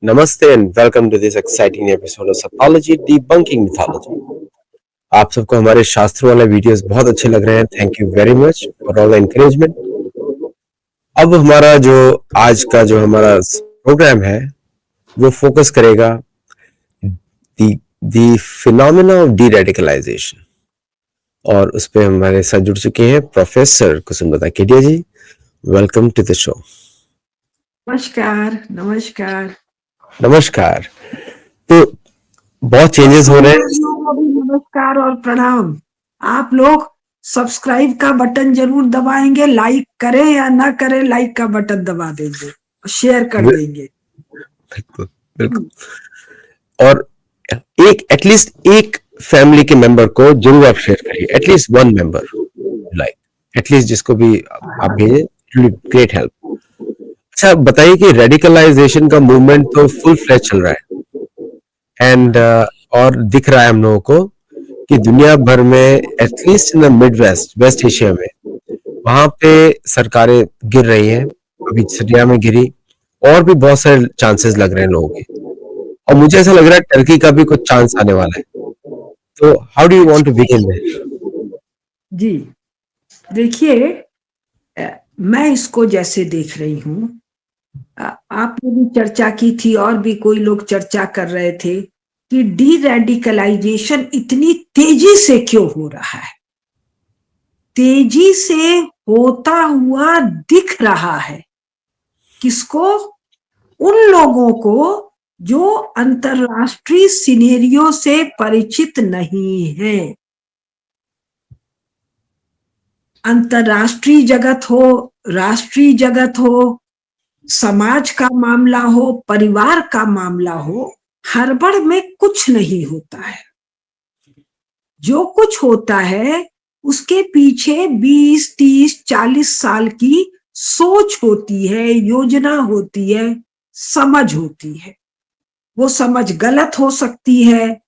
Namaste and welcome to this exciting episode of Psychology Debunking Mythology. आप सबको हमारे शास्त्रों वाले वीडियोस बहुत अच्छे लग रहे हैं. Thank you very much for all the encouragement. अब हमारा जो आज का जो हमारा प्रोग्राम है वो फोकस करेगा the phenomena of deradicalisation, और उस पर हमारे साथ जुड़ चुके हैं professor Kusumlata Kedia ji. Welcome to the show. नमस्कार. नमस्कार. नमस्कार. तो बहुत चेंजेस हो रहे हैं. नमस्कार और प्रणाम. आप लोग सब्सक्राइब का बटन जरूर दबाएंगे. लाइक करें या ना करें, लाइक का बटन दबा देंगे, शेयर कर देंगे. बिल्कुल बिल्कुल. और एक एटलीस्ट एक फैमिली के मेंबर को जरूर आप शेयर करिए. At least one member, like at least जिसको भी आप भेजें, ग्रेट हेल्प. अच्छा, बताइए कि रेडिकलाइजेशन का मूवमेंट तो फुल फ्लैश चल रहा है एंड और दिख रहा है हम लोगों को कि दुनिया भर में at least in the mid west Asia में वहां पे सरकारें गिर रही हैं. अभी सीरिया में गिरी, और भी बहुत सारे चांसेस लग रहे हैं लोगों के, और मुझे ऐसा लग रहा है टर्की का भी कुछ चांस आने वाला है. तो how do you want to begin there? जी देखिए, मैं इसको जैसे देख रही हूँ, आपने भी चर्चा की थी और भी कोई लोग चर्चा कर रहे थे कि डी रेडिकलाइजेशन इतनी तेजी से क्यों हो रहा है. तेजी से होता हुआ दिख रहा है. किसको? उन लोगों को जो अंतरराष्ट्रीय सिनेरियो से परिचित नहीं है. अंतरराष्ट्रीय जगत हो, राष्ट्रीय जगत हो, समाज का मामला हो, परिवार का मामला हो, हड़बड़ में कुछ नहीं होता है. जो कुछ होता है उसके पीछे 20, 30, 40 साल की सोच होती है, योजना होती है, समझ होती है. वो समझ गलत हो सकती है,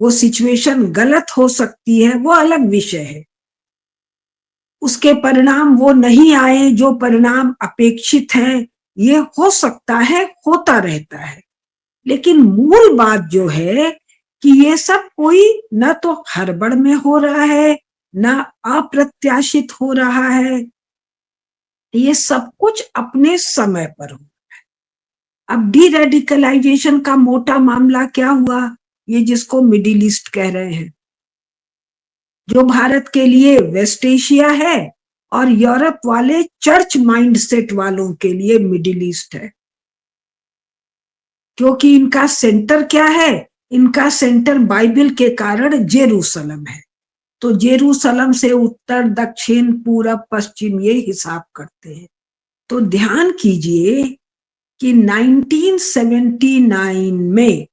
वो सिचुएशन गलत हो सकती है, वो अलग विषय है. उसके परिणाम वो नहीं आए जो परिणाम अपेक्षित हैं, ये हो सकता है, होता रहता है. लेकिन मूल बात जो है कि ये सब कोई न तो हड़बड़ में हो रहा है, न अप्रत्याशित हो रहा है. ये सब कुछ अपने समय पर हो. अब डी रेडिकलाइजेशन का मोटा मामला क्या हुआ? ये जिसको मिडिल ईस्ट कह रहे हैं, जो भारत के लिए वेस्ट एशिया है और यूरोप वाले चर्च माइंडसेट वालों के लिए मिडिल ईस्ट है. क्योंकि इनका सेंटर क्या है? इनका सेंटर बाइबल के कारण जेरूसलम है. तो जेरूसलम से उत्तर, दक्षिण, पूरब, पश्चिम ये हिसाब करते हैं. तो ध्यान कीजिए कि 1979 में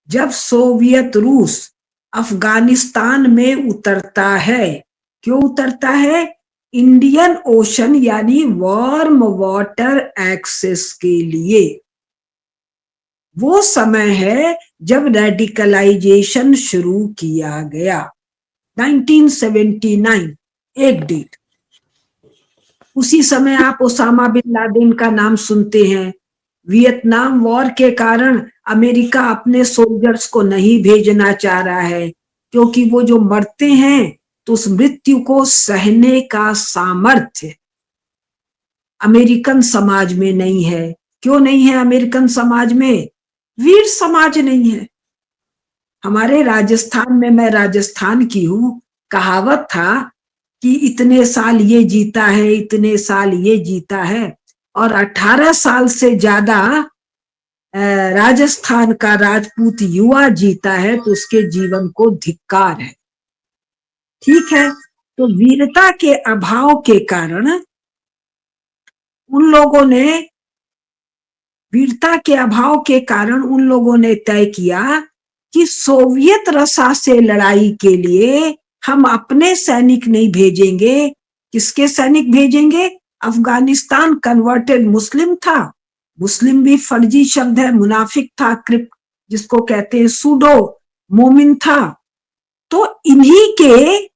जब सोवियत रूस अफगानिस्तान में उतरता है, क्यों उतरता है? इंडियन ओशन यानी वार्म वाटर एक्सेस के लिए. वो समय है जब रेडिकलाइजेशन शुरू किया गया. 1979 एक डेट. उसी समय आप ओसामा बिन लादेन का नाम सुनते हैं. वियतनाम वॉर के कारण अमेरिका अपने सोल्जर्स को नहीं भेजना चाह रहा है, क्योंकि वो जो मरते हैं तो उस मृत्यु को सहने का सामर्थ्य अमेरिकन समाज में नहीं है. क्यों नहीं है अमेरिकन समाज में? वीर समाज नहीं है. हमारे राजस्थान में, मैं राजस्थान की हूं, कहावत था कि इतने साल ये जीता है, इतने साल ये जीता है, और 18 साल से ज्यादा राजस्थान का राजपूत युवा जीता है तो उसके जीवन को धिक्कार है. ठीक है, तो वीरता के अभाव के कारण उन लोगों ने तय किया कि सोवियत रसा से लड़ाई के लिए हम अपने सैनिक नहीं भेजेंगे. किसके सैनिक भेजेंगे? अफगानिस्तान कन्वर्टेड मुस्लिम था. मुस्लिम भी फर्जी शब्द है, मुनाफिक था, जिसको कहते हैं सूडो मोमिन था. तो इन्हीं के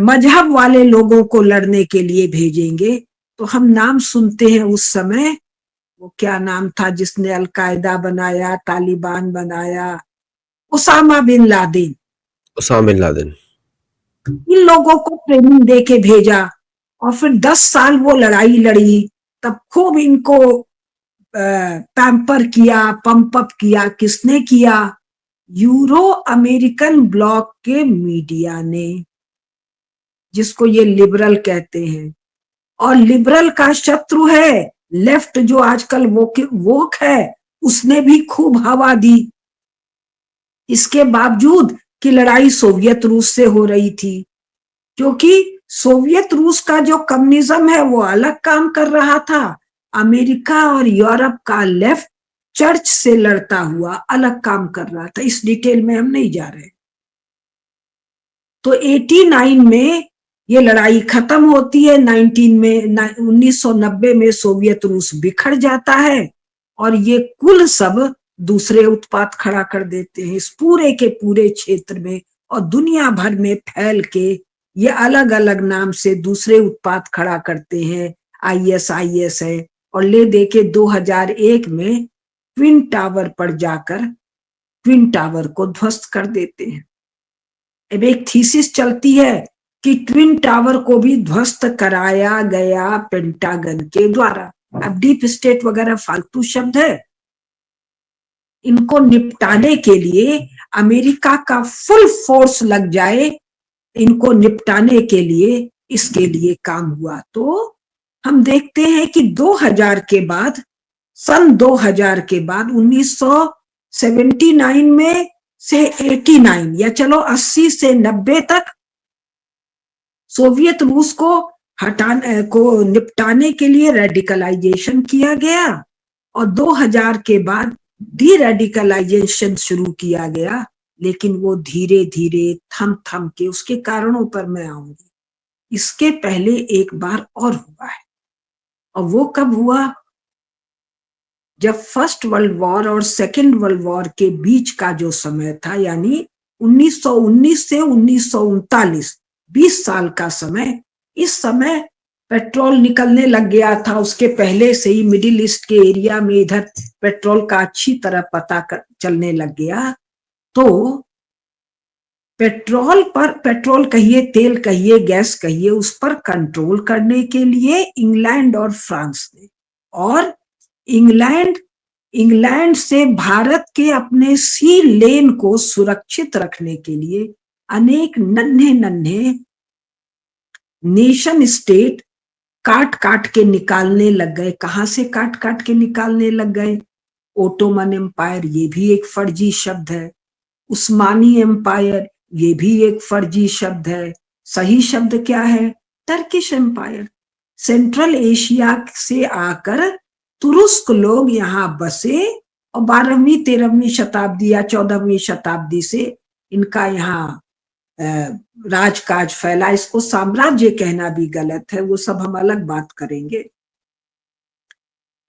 मजहब वाले लोगों को लड़ने के लिए भेजेंगे. तो हम नाम सुनते हैं उस समय वो क्या नाम था जिसने अलकायदा बनाया, तालिबान बनाया, Osama bin Laden, Osama bin Laden. इन लोगों को ट्रेनिंग दे के भेजा और फिर 10 साल वो लड़ाई लड़ी, तब खूब इनको पैम्पर किया, पंप अप किया। किसने किया? यूरो अमेरिकन ब्लॉक के मीडिया ने, जिसको ये लिबरल कहते हैं। और लिबरल का शत्रु है लेफ्ट, जो आजकल वोक है, उसने भी खूब हवा दी। इसके बावजूद कि लड़ाई सोवियत रूस से हो रही थी, क्योंकि सोवियत रूस का जो कम्युनिज्म है वो अलग काम कर रहा था, अमेरिका और यूरोप का लेफ्ट चर्च से लड़ता हुआ अलग काम कर रहा था। इस डिटेल में हम नहीं जा रहे। तो 89 में ये लड़ाई खत्म होती है। 1990 में सोवियत रूस बिखर जाता है और ये कुल सब दूसरे उत्पात खड़ा कर देते हैं इस पूरे के पूरे क्षेत्र में, और दुनिया भर में फैल के ये अलग अलग नाम से दूसरे उत्पात खड़ा करते हैं। ISIS है, और ले दे के 2001 में ट्विन टावर पर जाकर ट्विन टावर को ध्वस्त कर देते हैं। अब एक थीसिस चलती है कि ट्विन टावर को भी ध्वस्त कराया गया पेंटागन के द्वारा। अब डीप स्टेट वगैरह फालतू शब्द है। इनको निपटाने के लिए अमेरिका का फुल फोर्स लग जाए, इनको निपटाने के लिए, इसके लिए काम हुआ। तो हम देखते हैं कि 2000 के बाद, सन 2000 के बाद 1979 में से 89 या चलो 80 से 90 तक सोवियत रूस को निपटाने के लिए रेडिकलाइजेशन किया गया, और 2000 के बाद डी रेडिकलाइजेशन शुरू किया गया। लेकिन वो धीरे धीरे थम थम के, उसके कारणों पर मैं आऊंगी। इसके पहले एक बार और हुआ है, और वो कब हुआ? जब फर्स्ट वर्ल्ड वॉर और सेकेंड वर्ल्ड वॉर के बीच का जो समय था, यानी 1919 से 1939, 20 साल का समय। इस समय पेट्रोल निकलने लग गया था। उसके पहले से ही मिडिल ईस्ट के एरिया में इधर पेट्रोल का अच्छी तरह पता चलने लग गया। तो पेट्रोल कहिए, तेल कहिए, गैस कहिए, उस पर कंट्रोल करने के लिए इंग्लैंड और फ्रांस ने, और इंग्लैंड से भारत के अपने सी लेन को सुरक्षित रखने के लिए अनेक नन्हे नन्हे नेशन स्टेट काट काट के निकालने लग गए। कहां से काट काट के निकालने लग गए? ओटोमन एम्पायर, ये भी एक फर्जी शब्द है। उस्मानी एम्पायर, ये भी एक फर्जी शब्द है। सही शब्द क्या है? Turkish empire. सेंट्रल एशिया से आकर तुरुस्क लोग यहाँ बसे, और 12वीं 13वीं शताब्दी या 14वीं शताब्दी से इनका यहाँ राजकाज फैला। इसको साम्राज्य कहना भी गलत है, वो सब हम अलग बात करेंगे।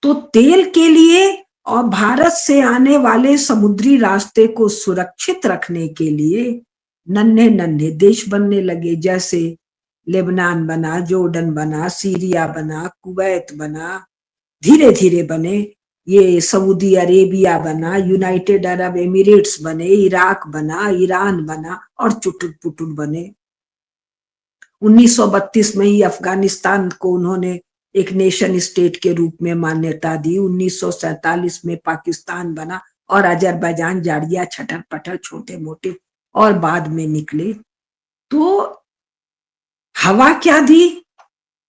तो तेल के लिए और भारत से आने वाले समुद्री रास्ते को सुरक्षित रखने के लिए नन्हे नन्हे देश बनने लगे, जैसे लेबनान बना, जॉर्डन बना, सीरिया बना, कुवैत बना, धीरे धीरे बने। ये सऊदी अरेबिया बना, यूनाइटेड अरब एमिरेट्स बने, इराक बना, ईरान बना, और चुटुट पुटुट बने। 1932 में ही अफगानिस्तान को उन्होंने एक नेशन स्टेट के रूप में मान्यता दी। 1947 में पाकिस्तान बना, और अजरबैजान, जाड़िया, छटर पटर, छोटे मोटे और बाद में निकले। तो हवा क्या दी?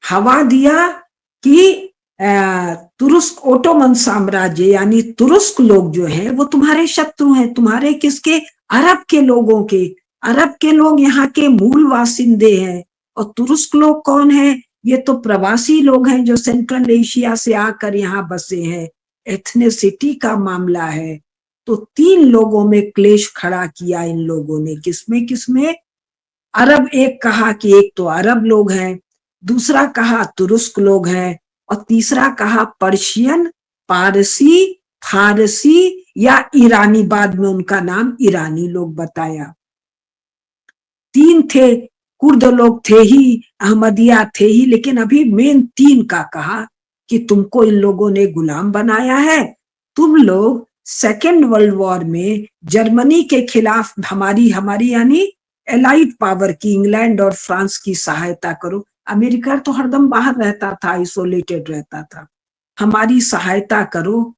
हवा दिया कि तुरुस्क, ओटोमन साम्राज्य यानी तुरुस्क लोग जो हैं वो तुम्हारे शत्रु हैं। तुम्हारे किसके? अरब के लोगों के। अरब के लोग यहाँ के मूल वासिंदे हैं। और तुरुस्क लोग कौन है? ये तो प्रवासी लोग हैं जो सेंट्रल एशिया से आकर यहाँ बसे हैं। एथनिसिटी का मामला है। तो 3 लोगों में क्लेश खड़ा किया इन लोगों ने। किसमें किसमें? अरब एक कहा कि एक तो अरब लोग हैं, दूसरा कहा तुरुस्क लोग हैं, और तीसरा कहा पर्शियन, पारसी, फारसी या ईरानी। बाद में उनका नाम ईरानी लोग बताया। 3 थे। कुर्द लोग थे ही, अहमदिया थे ही, लेकिन अभी मेन 3 का कहा कि तुमको इन लोगों ने गुलाम बनाया है, तुम लोग सेकेंड वर्ल्ड वॉर में जर्मनी के खिलाफ हमारी हमारी यानी एलाइड पावर की, इंग्लैंड और फ्रांस की सहायता करो। अमेरिका तो हरदम बाहर रहता था, आइसोलेटेड रहता था। हमारी सहायता करो,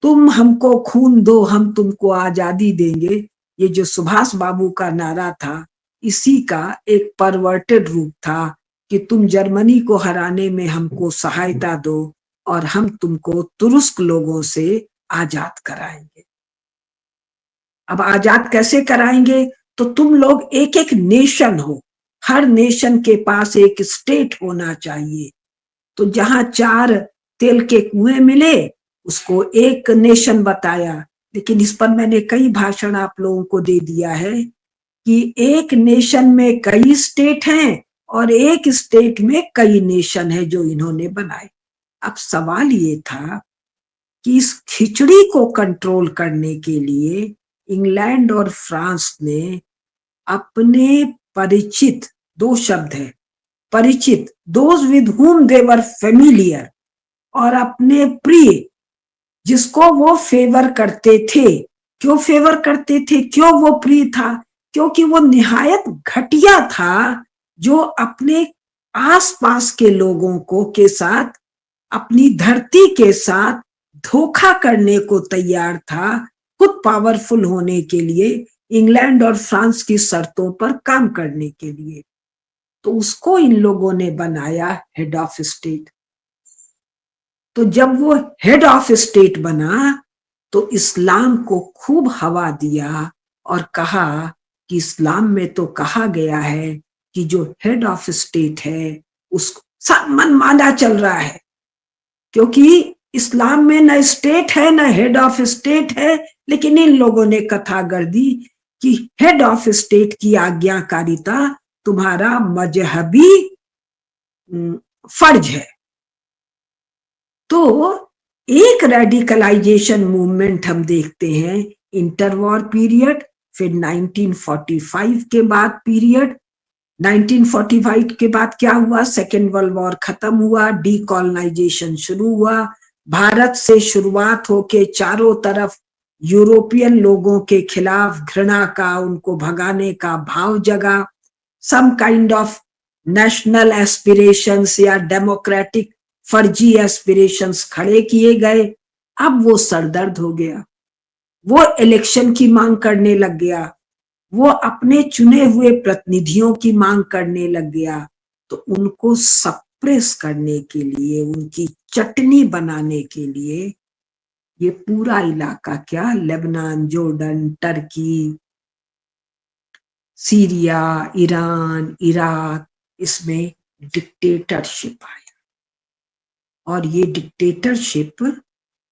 तुम हमको खून दो, हम तुमको आजादी देंगे। ये जो सुभाष बाबू का नारा था, इसी का एक परवर्टेड रूप था कि तुम जर्मनी को हराने में हमको सहायता दो और हम तुमको तुरुस्क लोगों से आजाद कराएंगे। अब आजाद कैसे कराएंगे? तो तुम लोग एक एक नेशन हो, हर नेशन के पास एक स्टेट होना चाहिए। तो जहां 4 तेल के कुएं मिले उसको एक नेशन बताया। लेकिन इस पर मैंने कई भाषण आप लोगों को दे दिया है कि एक नेशन में कई स्टेट हैं और एक स्टेट में कई नेशन है जो इन्होंने बनाए। अब सवाल ये था कि इस खिचड़ी को कंट्रोल करने के लिए इंग्लैंड और फ्रांस ने अपने परिचित, 2 शब्द है परिचित, those with whom they were familiar, और अपने प्रिय जिसको वो फेवर करते थे। क्यों फेवर करते थे, क्यों वो प्रिय था? क्योंकि वो निहायत घटिया था, जो अपने आसपास के लोगों को के साथ, अपनी धरती के साथ धोखा करने को तैयार था, खुद पावरफुल होने के लिए, इंग्लैंड और फ्रांस की शर्तों पर काम करने के लिए। तो उसको इन लोगों ने बनाया हेड ऑफ स्टेट। तो जब वो हेड ऑफ स्टेट बना तो इस्लाम को खूब हवा दिया और कहा कि इस्लाम में तो कहा गया है कि जो हेड ऑफ स्टेट है उसको सब मनमाना चल रहा है, क्योंकि इस्लाम में न स्टेट है न हेड ऑफ स्टेट है। लेकिन इन लोगों ने कथा गढ़ दी कि हेड ऑफ स्टेट की आज्ञाकारिता तुम्हारा मजहबी फर्ज है। तो एक रेडिकलाइजेशन मूवमेंट हम देखते हैं इंटरवॉर पीरियड, फिर 1945 के बाद पीरियड। 1945 के बाद क्या हुआ? सेकेंड वर्ल्ड वॉर खत्म हुआ, डीकॉलोनाइजेशन शुरू हुआ। भारत से शुरुआत होके चारों तरफ यूरोपियन लोगों के खिलाफ घृणा का, उनको भगाने का भाव जगा। Some kind of national aspirations या डेमोक्रेटिक फर्जी एस्पिरेशंस खड़े किए गए। अब वो सरदर्द हो गया, वो इलेक्शन की मांग करने लग गया, वो अपने चुने हुए प्रतिनिधियों की मांग करने लग गया। तो उनको सप्रेस करने के लिए, उनकी चटनी बनाने के लिए ये पूरा इलाका, क्या Lebanon, Jordan, Turkey, Syria, Iran, Iraq, इसमें डिक्टेटरशिप आया। और ये डिक्टेटरशिप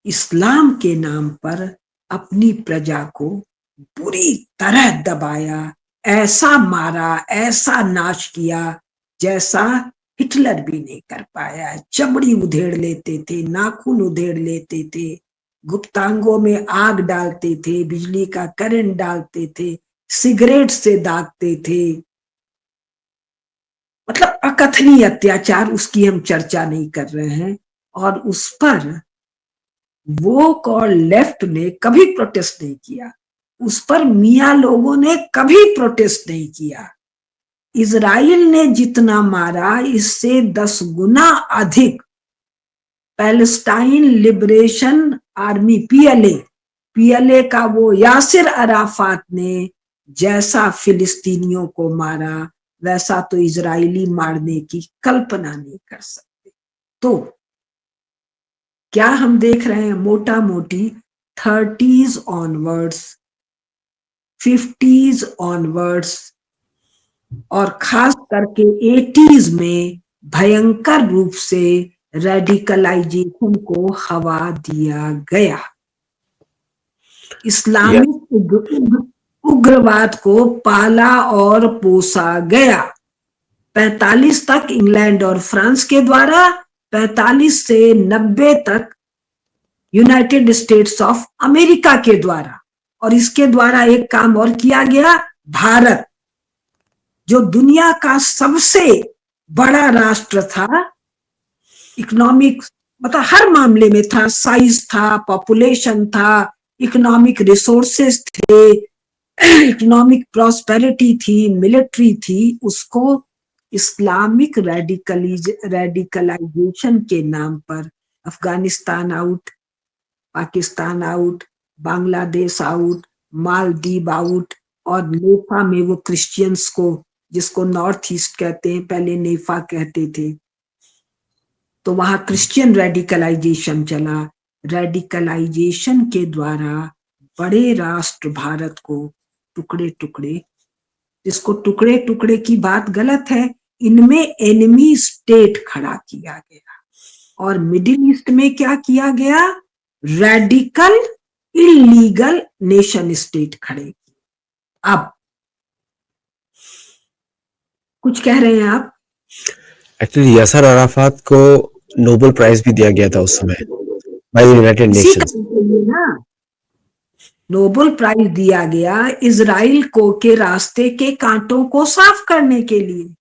इस्लाम के नाम पर अपनी प्रजा को बुरी तरह दबाया, ऐसा मारा, ऐसा नाश किया जैसा हिटलर भी नहीं कर पाया। चमड़ी उधेड़ लेते थे, नाखून उधेड़ लेते थे, गुप्तांगों में आग डालते थे, बिजली का करंट डालते थे, सिगरेट से दागते थे। मतलब अकथनीय अत्याचार, उसकी हम चर्चा नहीं कर रहे हैं। और उस पर वोक और लेफ्ट ने कभी प्रोटेस्ट नहीं किया, उस पर मियाँ लोगों ने कभी प्रोटेस्ट नहीं किया। इजराइल ने जितना मारा, इससे 10 गुना अधिक पैलेस्टाइन लिबरेशन आर्मी, पीएलए का वो यासिर अराफात ने जैसा फिलिस्तीनियों को मारा, वैसा तो इजरायली मारने की कल्पना नहीं कर सकते। तो क्या हम देख रहे हैं? मोटा मोटी 30s ऑनवर्ड्स, 50s ऑनवर्ड्स और खास करके 80s में भयंकर रूप से रेडिकलाइजेशन को हवा दिया गया। इस्लामिक उग्रवाद को पाला और पोसा गया। 45 तक इंग्लैंड और फ्रांस के द्वारा, 45 से 90 तक यूनाइटेड स्टेट्स ऑफ अमेरिका के द्वारा। और इसके द्वारा एक काम और किया गया, भारत जो दुनिया का सबसे बड़ा राष्ट्र था, इकोनॉमिक मतलब हर मामले में था, साइज था, पॉपुलेशन था, इकोनॉमिक रिसोर्सेस थे, इकोनॉमिक प्रॉस्पेरिटी थी, मिलिट्री थी, उसको इस्लामिक रेडिकलाइजेशन के नाम पर Afghanistan out, Pakistan out, Bangladesh out, Maldives out, और नेफा में वो क्रिश्चियंस को, जिसको नॉर्थ ईस्ट कहते हैं, पहले नेफा कहते थे, तो वहां क्रिश्चियन रेडिकलाइजेशन चला। रेडिकलाइजेशन के द्वारा बड़े राष्ट्र भारत को टुकड़े टुकड़े, जिसको टुकड़े टुकड़े की बात गलत है, इनमें एनिमी स्टेट खड़ा किया गया। और मिडिल ईस्ट में क्या किया गया? रेडिकल इलीगल नेशन स्टेट खड़े किए। अब कुछ कह रहे हैं आप? एक्चुअली यासर अराफात को नोबेल प्राइज भी दिया गया था उस समय बाय यूनाइटेड इसी नेशंस। ना नोबेल प्राइज दिया गया इजराइल को के रास्ते के कांटों को साफ करने के लिए।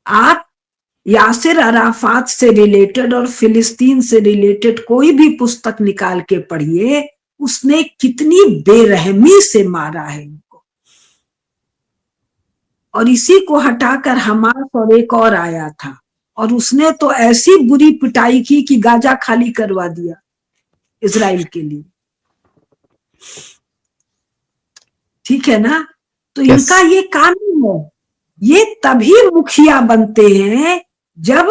आप यासिर अराफात से रिलेटेड और फिलिस्तीन से रिलेटेड कोई भी पुस्तक निकाल के पढ़िए, उसने कितनी बेरहमी से मारा है इनको। और इसी को हटाकर हमास और एक और आया था, और उसने तो ऐसी बुरी पिटाई की कि गाजा खाली करवा दिया इजराइल के लिए। ठीक है ना? तो इनका ये कानून है। ये तभी मुखिया बनते हैं जब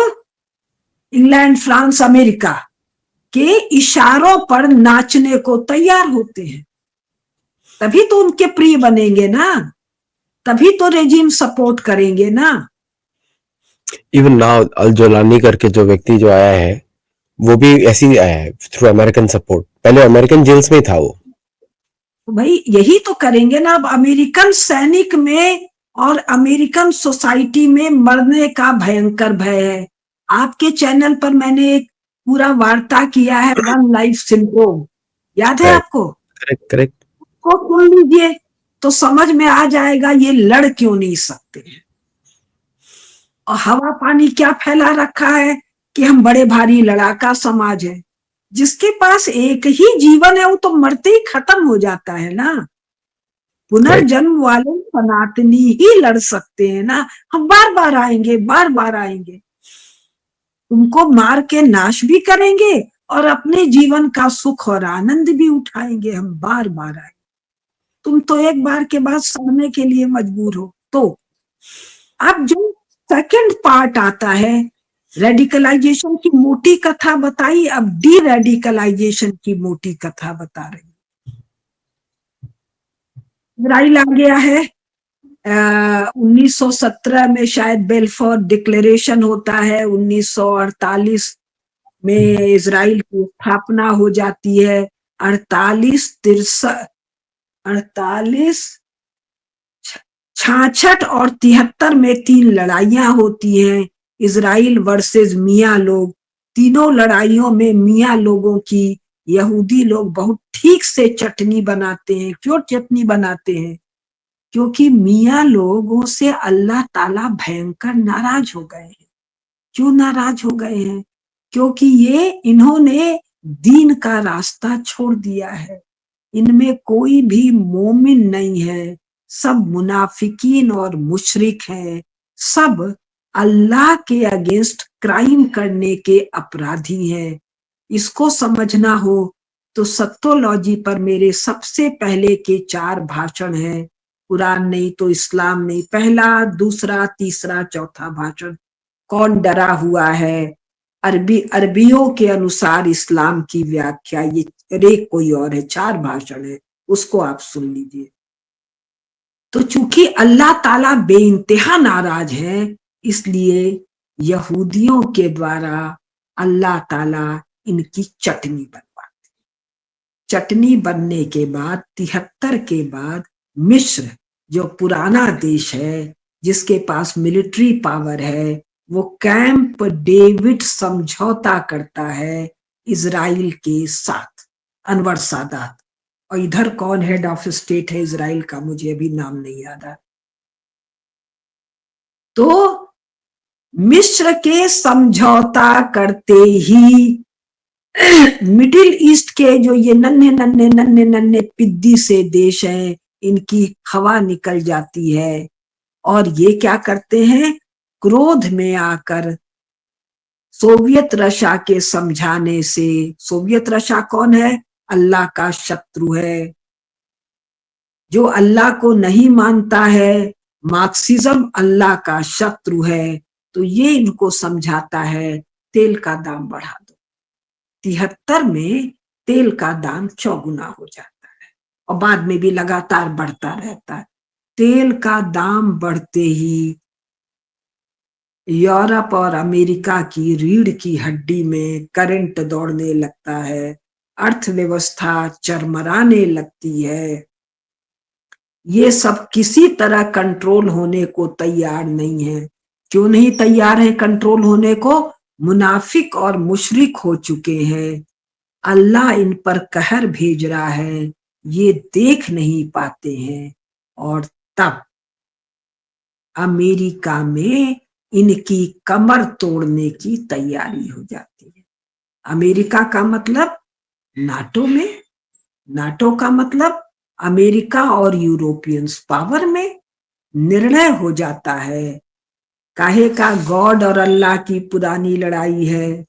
इंग्लैंड, फ्रांस, अमेरिका के इशारों पर नाचने को तैयार होते हैं, तभी तो उनके प्रिय बनेंगे ना, तभी तो रेजिम सपोर्ट करेंगे ना। इवन नाउ अल जोलानी करके जो व्यक्ति जो आया है, वो भी ऐसे ही आया है थ्रू अमेरिकन सपोर्ट। पहले अमेरिकन जेल्स में था वो। भाई यही तो करेंगे ना। अब अमेरिकन सैनिक में और अमेरिकन सोसाइटी में मरने का भयंकर भय है। आपके चैनल पर मैंने एक पूरा वार्ता किया है, वन लाइफ सिंड्रोम, याद है आपको? Correct correct. को सुन लीजिए तो समझ में आ जाएगा ये लड़ क्यों नहीं सकते हैं। और हवा पानी क्या फैला रखा है कि हम बड़े भारी लड़ाका समाज है। जिसके पास एक ही जीवन है वो तो मरते ही खत्म हो जाता है ना। पुनर्जन्म वाले सनातनी ही लड़ सकते हैं ना। हम बार बार आएंगे, बार बार आएंगे, तुमको मार के नाश भी करेंगे और अपने जीवन का सुख और आनंद भी उठाएंगे। हम बार बार आएंगे। तुम तो एक बार के बाद सड़ने के लिए मजबूर हो। तो अब जो सेकंड पार्ट आता है, रेडिकलाइजेशन की मोटी कथा बताई, अब डी रेडिकलाइजेशन की मोटी कथा बता रही। इजराइल आ गया है 1917 में, शायद बेल्फोर डिक्लेरेशन होता है। 1948 में इजराइल की स्थापना हो जाती है। 66 और 73 में 3 लड़ाइयां होती हैं, इजराइल वर्सेस मियाँ लोग। तीनों लड़ाइयों में मियाँ लोगों की यहूदी लोग बहुत ठीक से चटनी बनाते हैं। क्यों चटनी बनाते हैं? क्योंकि मियाँ लोगों से अल्लाह ताला भयंकर नाराज हो गए हैं। क्यों नाराज हो गए हैं? क्योंकि ये इन्होंने दीन का रास्ता छोड़ दिया है। इनमें कोई भी मोमिन नहीं है, सब मुनाफिकीन और मुशरिक हैं। सब अल्लाह के अगेंस्ट क्राइम करने के अपराधी हैं। इसको समझना हो तो सत्तोलॉजी पर मेरे सबसे पहले के 4 भाषण हैं। कुरान नहीं तो इस्लाम नहीं, पहला, दूसरा, तीसरा, चौथा भाषण। कौन डरा हुआ है, अरबियों के अनुसार इस्लाम की व्याख्या, ये एक कोई और है, 4 भाषण है, उसको आप सुन लीजिए। तो चूंकि अल्लाह ताला बेइंतहा नाराज है, इसलिए यहूदियों के द्वारा अल्लाह ताला इनकी चटनी बनवाते। चटनी बनने के बाद 73 के बाद मिस्र, जो पुराना देश है, जिसके पास मिलिट्री पावर है, वो कैंप डेविड समझौता करता है इजराइल के साथ, अनवर सादात। और इधर कौन हेड ऑफ स्टेट है इजराइल का, मुझे अभी नाम नहीं याद है। तो मिस्र के समझौता करते ही मिडिल ईस्ट के जो ये नन्हे नन्हे नन्हे नन्हे पिद्दी से देश हैं, इनकी हवा निकल जाती है और ये क्या करते हैं, क्रोध में आकर सोवियत रशिया के समझाने से, सोवियत रशिया कौन है, अल्लाह का शत्रु है, जो अल्लाह को नहीं मानता है, मार्क्सिज्म अल्लाह का शत्रु है, तो ये इनको समझाता है तेल का दाम बढ़ा दो। 73 में तेल का दाम 4 गुना हो जाता है और बाद में भी लगातार बढ़ता रहता है। तेल का दाम बढ़ते ही यूरोप और अमेरिका की रीढ़ की हड्डी में करंट दौड़ने लगता है, अर्थव्यवस्था चरमराने लगती है। ये सब किसी तरह कंट्रोल होने को तैयार नहीं है। क्यों नहीं तैयार है कंट्रोल होने को? मुनाफिक और मुशरिक हो चुके हैं। अल्लाह इन पर कहर भेज रहा है, ये देख नहीं पाते हैं और तब अमेरिका में इनकी कमर तोड़ने की तैयारी हो जाती है। अमेरिका का मतलब नाटो में, नाटो का मतलब अमेरिका और यूरोपियंस पावर में निर्णय हो जाता है। काहे का गॉड और अल्लाह की पुरानी लड़ाई है,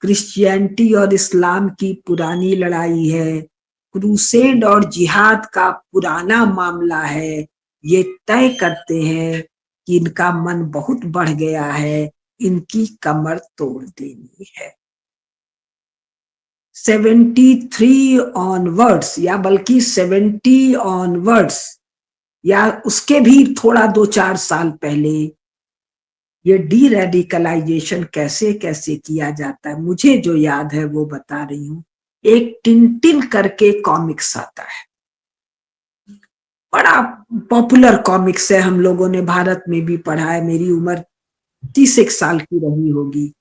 क्रिश्चियनिटी और इस्लाम की पुरानी लड़ाई है, क्रूसेड और जिहाद का पुराना मामला है। ये तय करते हैं कि इनका मन बहुत बढ़ गया है, इनकी कमर तोड़ देनी है। 73 ऑनवर्ड्स या बल्कि 70 ऑनवर्ड्स या उसके भी थोड़ा 2-4 साल पहले ये डी रेडिकलाइजेशन कैसे कैसे किया जाता है, मुझे जो याद है वो बता रही हूँ। एक टिंटिन करके कॉमिक्स आता है, बड़ा पॉपुलर कॉमिक्स है, हम लोगों ने भारत में भी पढ़ा है। मेरी उम्र 30 साल की रही होगी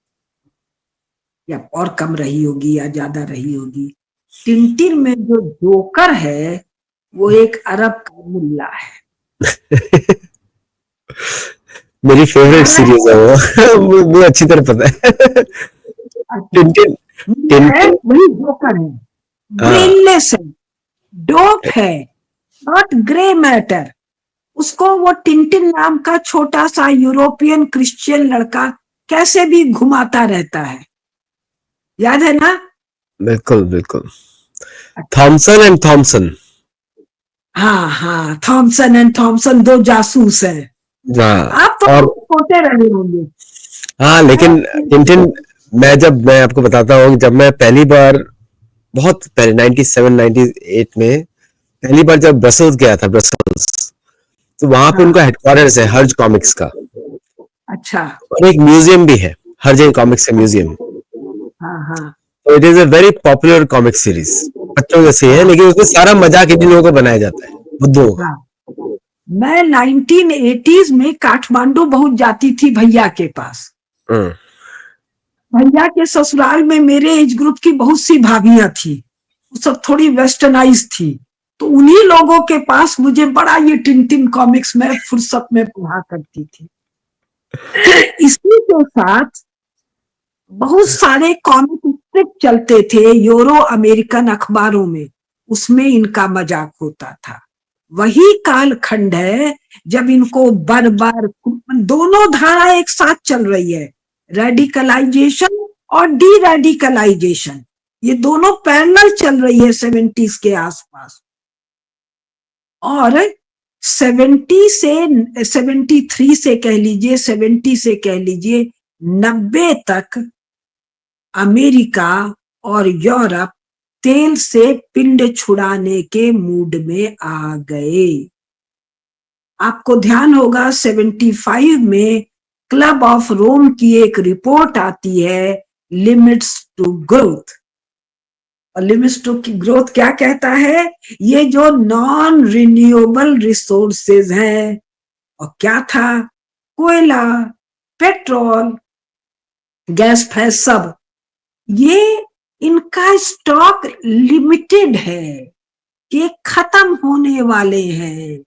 या और कम रही होगी या ज्यादा रही होगी। टिंटिन में जो जोकर है वो एक अरब का मुल्ला है। मेरी फेवरेट सीरीज है वो मुझे अच्छी तरह पता है। टिंटिन, है टिंटिन, वही जोकर है, हाँ ब्रेनलेस है, डोप है, नॉट ग्रे मैटर। उसको वो टिंटिन नाम का छोटा सा यूरोपियन क्रिश्चियन लड़का कैसे भी घुमाता रहता है, याद है ना? बिल्कुल बिल्कुल। Thomson and Thomson. हाँ हाँ, थॉमसन एंड थॉमसन दो जासूस हैं। हाँ आप तो और छोटे रहे होंगे। हाँ लेकिन टिंटिन, मैं आपको बताता हूँ, जब मैं पहली बार, बहुत पहले 97 98 में पहली बार जब ब्रसल्स गया था, ब्रसल्स, तो वहां पे हाँ उनका हेडक्वार्टर्स है हर्ज कॉमिक्स का, अच्छा, और एक म्यूजियम भी है, हर्ज कॉमिक्स का म्यूजियम। हाँ हाँ तो it is a very popular comic series, बच्चों जैसी है, हाँ लेकिन उसमें सारा मजाक इन लोगों का बनाया जाता है, बुद्धुओं का। हाँ। मैं 1980s में काठमांडू बहुत जाती थी भैया के पास। हम्म, भैया के ससुराल में मेरे एज ग्रुप की बहुत सी भाभियां थी, वो सब थोड़ी वेस्टर्नाइज थी, तो उन्हीं लोगों के पास मुझे बड़ा ये टिंटिन कॉमिक्स में फुर्सत में पढ़ा करती थी। इसी के साथ बहुत सारे कॉमिक स्ट्रिप चलते थे यूरो अमेरिकन अखबारों में, उसमें इनका मजाक होता था। वही कालखंड है जब इनको बार बार दोनों धारा एक साथ चल रही है, रेडिकलाइजेशन और डी रेडिकलाइजेशन, ये दोनों पैरेलल चल रही है 70s के आसपास। और 70 से 73 से कह लीजिए, 70 से कह लीजिए 90 तक अमेरिका और यूरोप तेल से पिंड छुड़ाने के मूड में आ गए। आपको ध्यान होगा 75 में क्लब ऑफ रोम की एक रिपोर्ट आती है, लिमिट्स टू ग्रोथ। और लिमिट्स टू की ग्रोथ क्या कहता है, ये जो नॉन रिन्यूएबल रिसोर्सेज हैं, और क्या था, कोयला, पेट्रोल, गैस फैस सब, ये इनका स्टॉक लिमिटेड है, ये खत्म होने वाले हैं।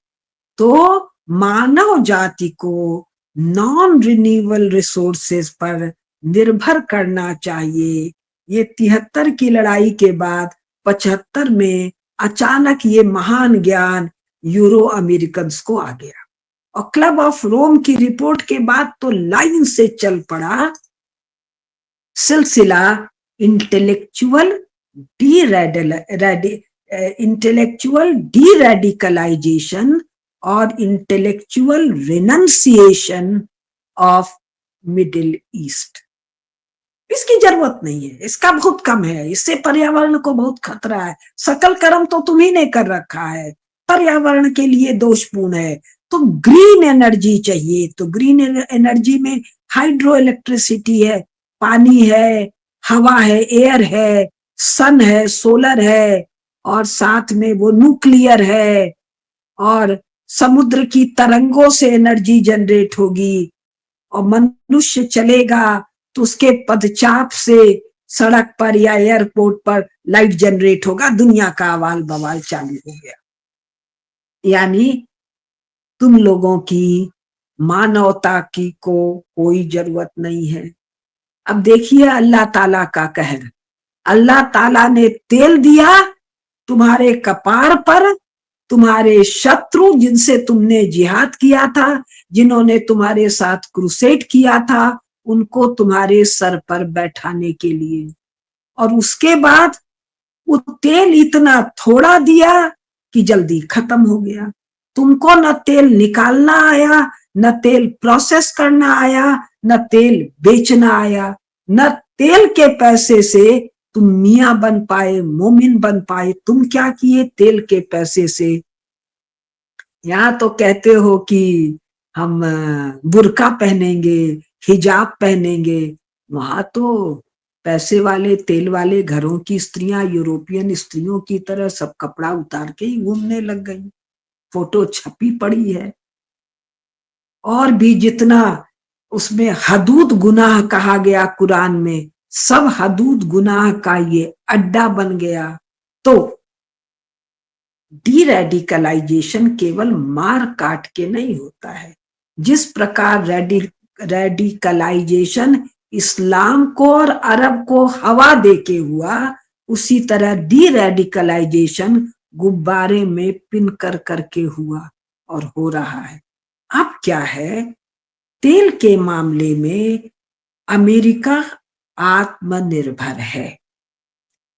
तो मानव जाति को नॉन रिन्यूएबल रिसोर्सेज पर निर्भर करना चाहिए। ये 73 की लड़ाई के बाद 75 में अचानक ये महान ज्ञान यूरो अमेरिकन को आ गया, और क्लब ऑफ रोम की रिपोर्ट के बाद तो लाइन से चल पड़ा सिलसिला इंटेलेक्चुअल डी रेडिकलाइजेशन और intellectual renunciation of middle east. इसकी जरूरत नहीं है, इसका बहुत कम है, इससे पर्यावरण को बहुत खतरा है। सकल कर्म तो तुम्ही ने कर रखा है, पर्यावरण के लिए दोषपूर्ण है। तो ग्रीन एनर्जी चाहिए, तो ग्रीन एनर्जी में हाइड्रो इलेक्ट्रिसिटी है, पानी है, हवा है, एयर है, सन है, सोलर है, और साथ में वो न्यूक्लियर है, और समुद्र की तरंगों से एनर्जी जनरेट होगी, और मनुष्य चलेगा तो उसके पदचाप से सड़क पर या एयरपोर्ट पर लाइट जनरेट होगा, दुनिया का अवाल बवाल चालू हो गया। यानी तुम लोगों की मानवता की को कोई जरूरत नहीं है। अब देखिए अल्लाह ताला का कहर, अल्लाह ताला ने तेल दिया तुम्हारे कपार पर, तुम्हारे शत्रु जिनसे तुमने जिहाद किया था, जिन्होंने तुम्हारे साथ क्रूसेड किया था, उनको तुम्हारे सर पर बैठाने के लिए, और उसके बाद वो तेल इतना थोड़ा दिया कि जल्दी खत्म हो गया। तुमको न तेल निकालना आया, न तेल प्रोसेस करना आया, न तेल बेचना आया, न तेल के पैसे से तुम मियां बन पाए, मोमिन बन पाए। तुम क्या किए तेल के पैसे से? यहाँ तो कहते हो कि हम बुर्का पहनेंगे, हिजाब पहनेंगे, वहां तो पैसे वाले तेल वाले घरों की स्त्रियां यूरोपियन स्त्रियों की तरह सब कपड़ा उतार के ही घूमने लग गई, फोटो छपी पड़ी है। और भी जितना उसमें हदूद गुनाह कहा गया कुरान में, सब हदूद गुनाह का ये अड्डा बन गया। तो डी रेडिकलाइजेशन केवल मार काट के नहीं होता है। जिस प्रकार रेडिकलाइजेशन इस्लाम को और अरब को हवा देके हुआ, उसी तरह डी रेडिकलाइजेशन गुब्बारे में पिन कर करके हुआ और हो रहा है। अब क्या है, तेल के मामले में अमेरिका आत्मनिर्भर है।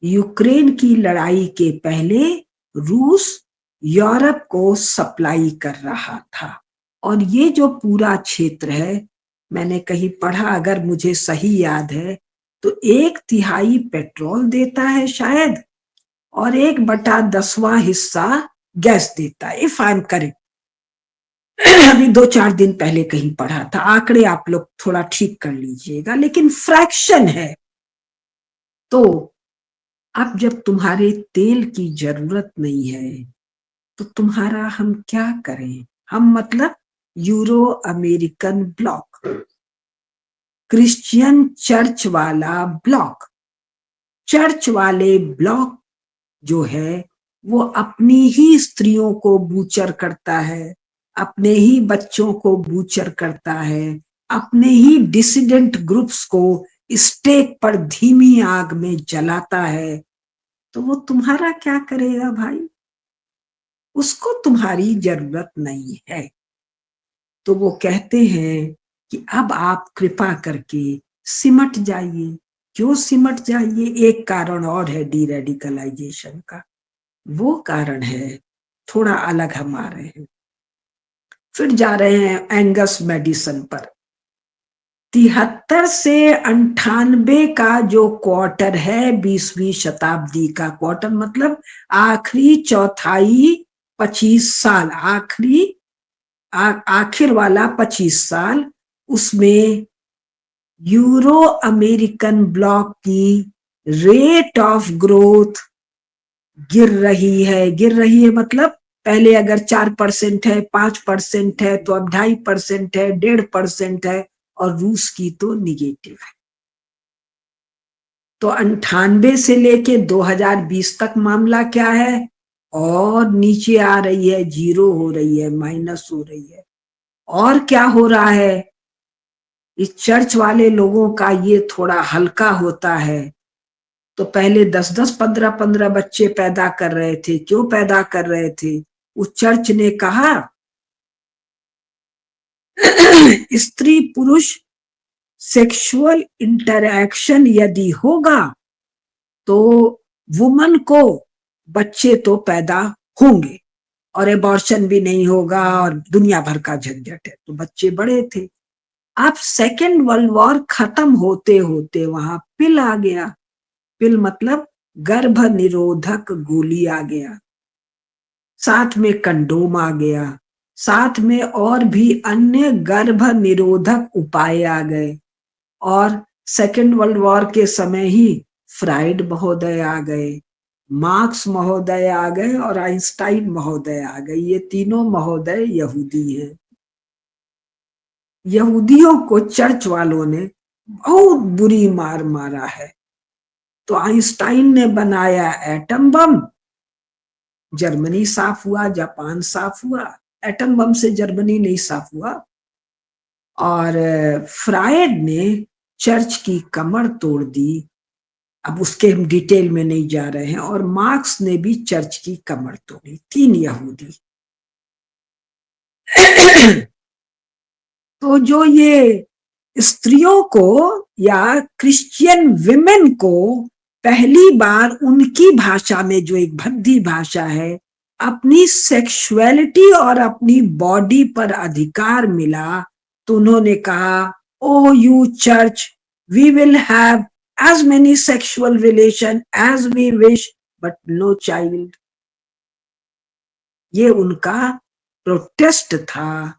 यूक्रेन की लड़ाई के पहले रूस यूरोप को सप्लाई कर रहा था, और ये जो पूरा क्षेत्र है, मैंने कहीं पढ़ा, अगर मुझे सही याद है, तो 1/3 पेट्रोल देता है शायद, और 1/10वां हिस्सा गैस देता है, इफ आई एम करेक्ट। अभी 2-4 दिन पहले कहीं पढ़ा था, आंकड़े आप लोग थोड़ा ठीक कर लीजिएगा, लेकिन फ्रैक्शन है। तो अब जब तुम्हारे तेल की जरूरत नहीं है, तो तुम्हारा हम क्या करें? हम मतलब euro American block, Christian church वाला ब्लॉक, चर्च वाले ब्लॉक जो है वो अपनी ही स्त्रियों को बूचर करता है, अपने ही बच्चों को बूचर करता है, अपने ही डिसिडेंट ग्रुप्स को स्टेक पर धीमी आग में जलाता है। तो वो तुम्हारा क्या करेगा भाई? उसको तुम्हारी जरूरत नहीं है। तो वो कहते हैं कि अब आप कृपा करके सिमट जाइए। क्यों सिमट जाइए? एक कारण और है डी रेडिकलाइजेशन का, वो कारण है थोड़ा अलग हम आ रहे हैं। फिर जा रहे हैं एंगस मेडिसन पर। 73 से 98 का जो क्वार्टर है, 20वीं शताब्दी का क्वार्टर, मतलब आखिरी चौथाई 25 साल, आखिर वाला 25 साल, उसमें यूरो अमेरिकन ब्लॉक की रेट ऑफ ग्रोथ गिर रही है मतलब पहले अगर 4% है, 5% है, तो अब 2.5% है, 1.5% है, और रूस की तो निगेटिव है। तो 98 से लेके 2020 तक मामला क्या है? और नीचे आ रही है, जीरो हो रही है, माइनस हो रही है। और क्या हो रहा है, इस चर्च वाले लोगों का ये थोड़ा हल्का होता है। तो पहले 10-10, 15-15 बच्चे पैदा कर रहे थे। क्यों पैदा कर रहे थे? उस चर्च ने कहा स्त्री पुरुष सेक्सुअल इंटरैक्शन यदि होगा तो वुमन को बच्चे तो पैदा होंगे और एबॉर्शन भी नहीं होगा और दुनिया भर का झंझट है। तो बच्चे बड़े थे। अब सेकेंड वर्ल्ड वॉर खत्म होते होते वहां पिल आ गया। पिल मतलब गर्भ निरोधक गोली आ गया, साथ में कंडोम आ गया, साथ में और भी अन्य गर्भ निरोधक उपाय आ गए। और सेकेंड वर्ल्ड वॉर के समय ही फ्राइड महोदय आ गए, मार्क्स महोदय आ गए और आइंस्टाइन महोदय आ गए। ये तीनों महोदय यहूदी हैं। यहूदियों को चर्च वालों ने बहुत बुरी मार मारा है। तो आइंस्टाइन ने बनाया एटम बम, जर्मनी साफ हुआ, जापान साफ हुआ। एटम बम से जर्मनी नहीं साफ हुआ। और फ्रायड ने चर्च की कमर तोड़ दी। अब उसके हम डिटेल में नहीं जा रहे हैं। और मार्क्स ने भी चर्च की कमर तोड़ी। 3 यहूदी। तो जो ये स्त्रियों को या क्रिश्चियन विमेन को पहली बार उनकी भाषा में, जो एक भद्दी भाषा है, अपनी सेक्सुअलिटी और अपनी बॉडी पर अधिकार मिला, तो उन्होंने कहा, oh you church, we will have as many sexual relation as we wish but no child। ये उनका प्रोटेस्ट था।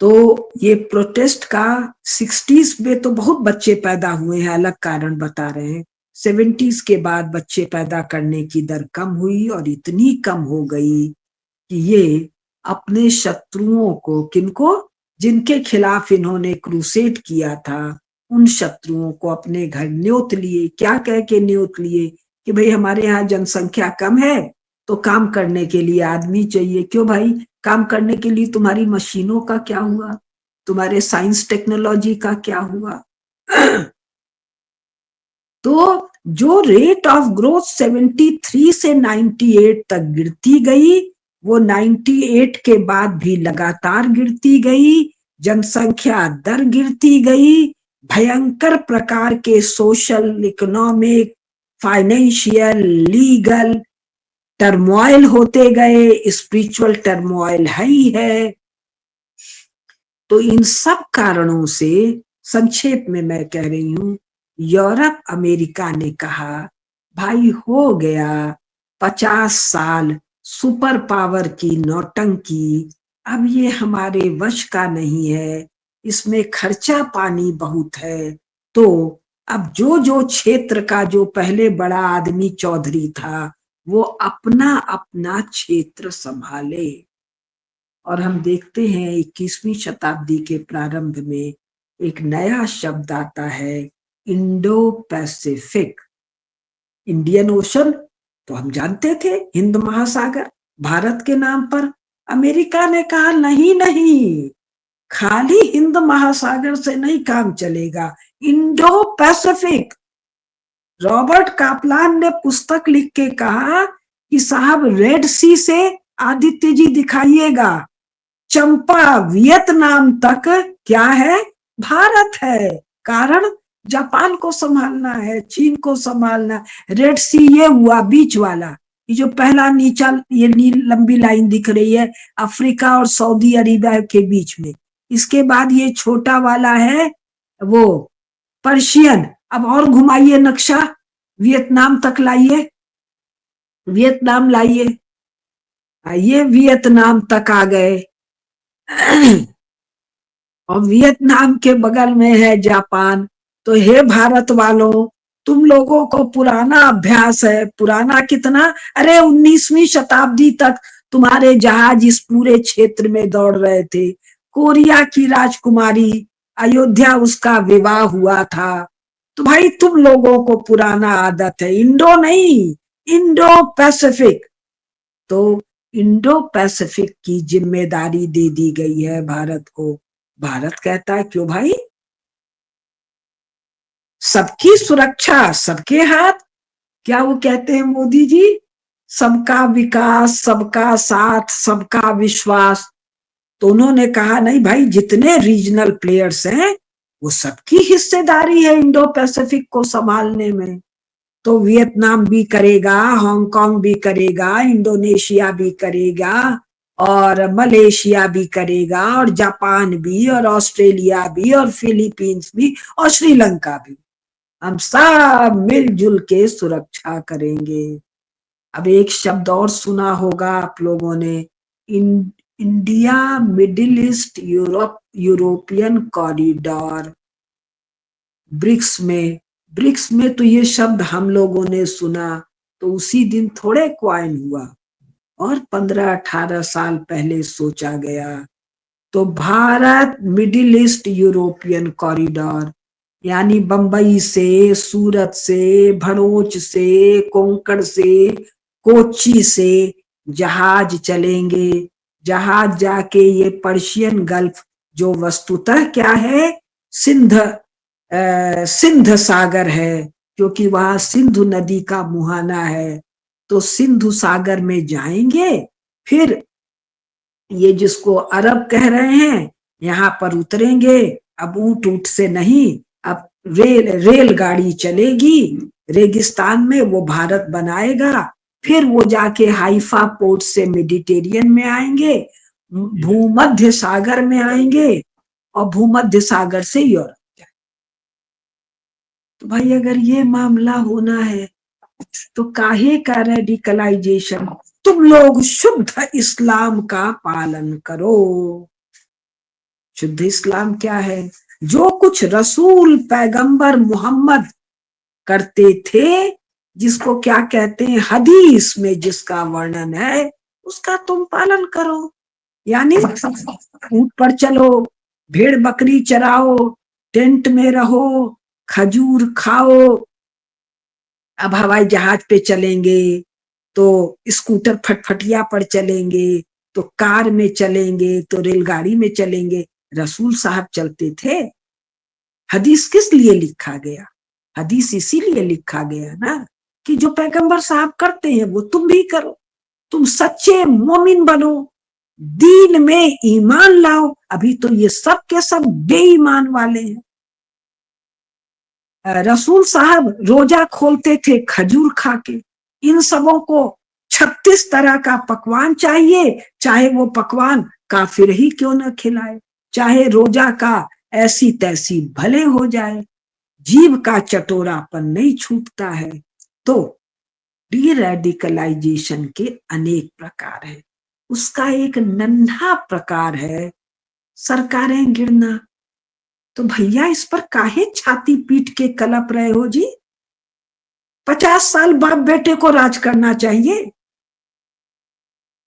तो ये प्रोटेस्ट का 60s में तो बहुत बच्चे पैदा हुए हैं, अलग कारण बता रहे हैं। 70s के बाद बच्चे पैदा करने की दर कम हुई और इतनी कम हो गई कि ये अपने शत्रुओं को, किनको, जिनके खिलाफ इन्होंने क्रूसेड किया था, उन शत्रुओं को अपने घर न्योत लिए। क्या कह के न्योत लिए कि भाई हमारे यहाँ जनसंख्या कम है तो काम करने के लिए आदमी चाहिए। क्यों भाई? काम करने के लिए तुम्हारी मशीनों का क्या हुआ, तुम्हारे साइंस टेक्नोलॉजी का क्या हुआ? तो जो रेट ऑफ ग्रोथ 73 से 98 तक गिरती गई, वो 98 के बाद भी लगातार गिरती गई। जनसंख्या दर गिरती गई। भयंकर प्रकार के social, economic, financial, legal turmoil होते गए। स्पिरिचुअल टर्मोइल है ही है। तो इन सब कारणों से, संक्षेप में मैं कह रही हूं, यूरोप अमेरिका ने कहा, भाई हो गया 50 साल सुपर पावर की नौटंकी, अब ये हमारे वश का नहीं है, इसमें खर्चा पानी बहुत है। तो अब जो जो क्षेत्र का जो पहले बड़ा आदमी चौधरी था, वो अपना अपना क्षेत्र संभाले। और हम देखते हैं 21वीं शताब्दी के प्रारंभ में एक नया शब्द आता है, इंडो पैसिफिक। इंडियन ओशन तो हम जानते थे, हिंद महासागर, भारत के नाम पर। अमेरिका ने कहा नहीं नहीं, खाली हिंद महासागर से नहीं काम चलेगा, इंडो पैसिफिक। रॉबर्ट कापलान ने पुस्तक लिख के कहा कि साहब रेड सी से आदित्य जी दिखाइएगा, चंपा वियतनाम तक क्या है? भारत है। कारण जापान को संभालना है, चीन को संभालना। रेड सी ये हुआ बीच वाला, ये जो पहला नीचा, ये लंबी लाइन दिख रही है, अफ्रीका और सऊदी अरेबिया के बीच में। इसके बाद ये छोटा वाला है वो पर्शियन। अब और घुमाइए नक्शा, वियतनाम तक लाइए, वियतनाम लाइए, ये वियतनाम तक आ गए। और वियतनाम के बगल में है जापान। तो हे भारत वालों, तुम लोगों को पुराना अभ्यास है। पुराना कितना? अरे 19वीं शताब्दी तक तुम्हारे जहाज इस पूरे क्षेत्र में दौड़ रहे थे। कोरिया की राजकुमारी, अयोध्या उसका विवाह हुआ था। तो भाई तुम लोगों को पुराना आदत है। इंडो नहीं, इंडो पैसिफिक। तो इंडो पैसिफिक की जिम्मेदारी दे दी गई है भारत को। भारत कहता है क्यों भाई, सबकी सुरक्षा सबके हाथ। क्या वो कहते हैं मोदी जी, सबका विकास, सबका साथ, सबका विश्वास। तो उन्होंने कहा नहीं भाई, जितने रीजनल प्लेयर्स हैं वो सबकी हिस्सेदारी है इंडो पैसिफिक को संभालने में। तो वियतनाम भी करेगा, हांगकांग भी करेगा, इंडोनेशिया भी करेगा, और मलेशिया भी करेगा, और जापान भी, और ऑस्ट्रेलिया भी, और फिलीपींस भी, और श्रीलंका भी। हम सब मिलजुल के सुरक्षा करेंगे। अब एक शब्द और सुना होगा आप लोगों ने, India middle east European corridor, BRICS में तो ये शब्द हम लोगों ने सुना तो उसी दिन थोड़े क्वाइन हुआ, और 15-18 साल पहले सोचा गया। तो Bharat middle east European corridor, यानी बंबई से, सूरत से, भरूच से, कोंकण से, कोच्चि से जहाज चलेंगे। जहाज जाके ये पर्शियन गल्फ, जो वस्तुतः क्या है, सिंध सागर है, क्योंकि वहां सिंधु नदी का मुहाना है। तो सिंधु सागर में जाएंगे, फिर ये जिसको अरब कह रहे हैं यहाँ पर उतरेंगे। अब ऊंट ऊंट से नहीं, अब रेलगाड़ी चलेगी रेगिस्तान में, वो भारत बनाएगा। फिर वो जाके हाइफा पोर्ट से मेडिटेरियन में आएंगे, भूमध्य सागर में आएंगे, और भूमध्य सागर से यूरोप। तो भाई अगर ये मामला होना है तो काहे का रेडिकलाइजेशन? तुम लोग शुद्ध इस्लाम का पालन करो। शुद्ध इस्लाम क्या है? जो कुछ रसूल पैगंबर मोहम्मद करते थे, जिसको क्या कहते हैं, हदीस में जिसका वर्णन है, उसका तुम पालन करो। यानी ऊंट पर चलो, भेड़ बकरी चराओ, टेंट में रहो, खजूर खाओ। अब हवाई जहाज पे चलेंगे तो स्कूटर फटफटिया पर चलेंगे, तो कार में चलेंगे, तो रेलगाड़ी में चलेंगे। रसूल साहब चलते थे। हदीस किस लिए लिखा गया? हदीस इसीलिए लिखा गया ना कि जो पैगंबर साहब करते हैं वो तुम भी करो। तुम सच्चे मोमिन बनो, दीन में ईमान लाओ। अभी तो ये सब के सब बेईमान वाले हैं। रसूल साहब रोजा खोलते थे खजूर खा के। इन सबों को 36 तरह का पकवान चाहिए, चाहे वो पकवान काफिर ही क्यों न खिलाए, चाहे रोजा का ऐसी तैसी भले हो जाए। जीव का चटोरापन नहीं छूटता है। तो डीरेडिकलाइजेशन के अनेक प्रकार है। उसका एक नन्हा प्रकार है सरकारें गिरना। तो भैया इस पर काहे छाती पीट के कलप रहे हो जी? 50 साल बाप बेटे को राज करना चाहिए।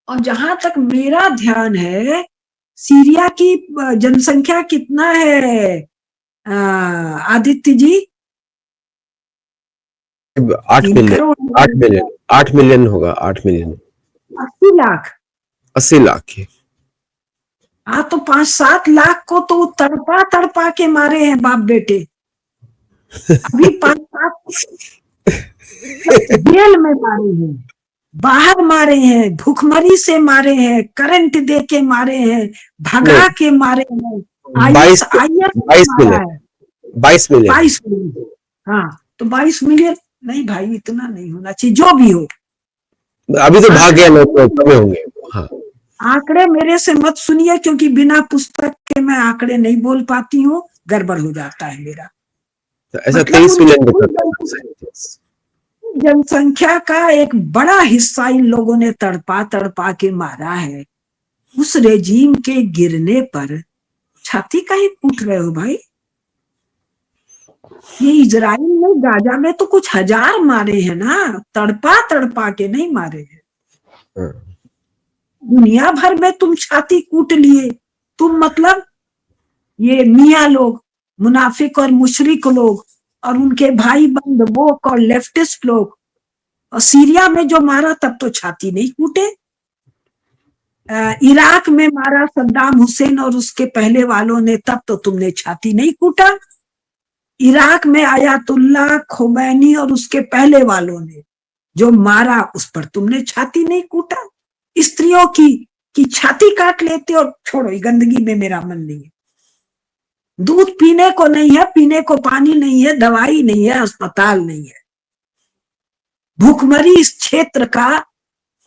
और जहां तक मेरा ध्यान है, सीरिया की जनसंख्या कितना है आदित्य जी? 8 3 मिलियन, करोड़ 8 मिलियन होगा, 8 मिलियन, 80 लाख। 80 लाख की। हाँ, तो 5-7 लाख को तो तड़पा तड़पा के मारे हैं बाप बेटे। अभी 5-7 जेल में मारे हैं, बाहर मारे हैं, भूखमरी से मारे हैं, करंट दे के मारे हैं, भगा के मारे हैं, आईएस 22 मारा मिलियन, है। 22 मिलियन। 22 मिलियन। हाँ, तो 22 मिलियन नहीं भाई, इतना नहीं होना चाहिए। जो भी हो, अभी तो भाग गया, लोग तो कम होंगे। हाँ, आंकड़े मेरे से मत सुनिए, क्योंकि बिना पुस्तक के मैं आंकड़े नहीं बोल पाती हूँ, गड़बड़ हो जाता है मेरा। तो ऐसा मतलब 23 मिलियन जनसंख्या का एक बड़ा हिस्सा इन लोगों ने तड़पा तड़पा के मारा है। उस रेजीम के गिरने पर छाती काहे कूट रहे हो भाई? ये इजराइल ने गाजा में तो कुछ 1000 मारे हैं ना, तड़पा तड़पा के नहीं मारे हैं। दुनिया भर में तुम छाती कूट लिए। तुम मतलब ये मियाँ लोग, मुनाफिक और मुशरिक लोग, और उनके भाई बंद वोक और लेफ्टिस्ट लोग। और सीरिया में जो मारा तब तो छाती नहीं कूटे। इराक में मारा सद्दाम हुसैन और उसके पहले वालों ने, तब तो तुमने छाती नहीं कूटा। इराक में आयतुल्लाह खोमैनी और उसके पहले वालों ने जो मारा, उस पर तुमने छाती नहीं कूटा। स्त्रियों की छाती काट लेते और छोड़ो, गंदगी में मेरा मन नहीं है। दूध पीने को नहीं है, पीने को पानी नहीं है, दवाई नहीं है, अस्पताल नहीं है। भूखमरी इस क्षेत्र का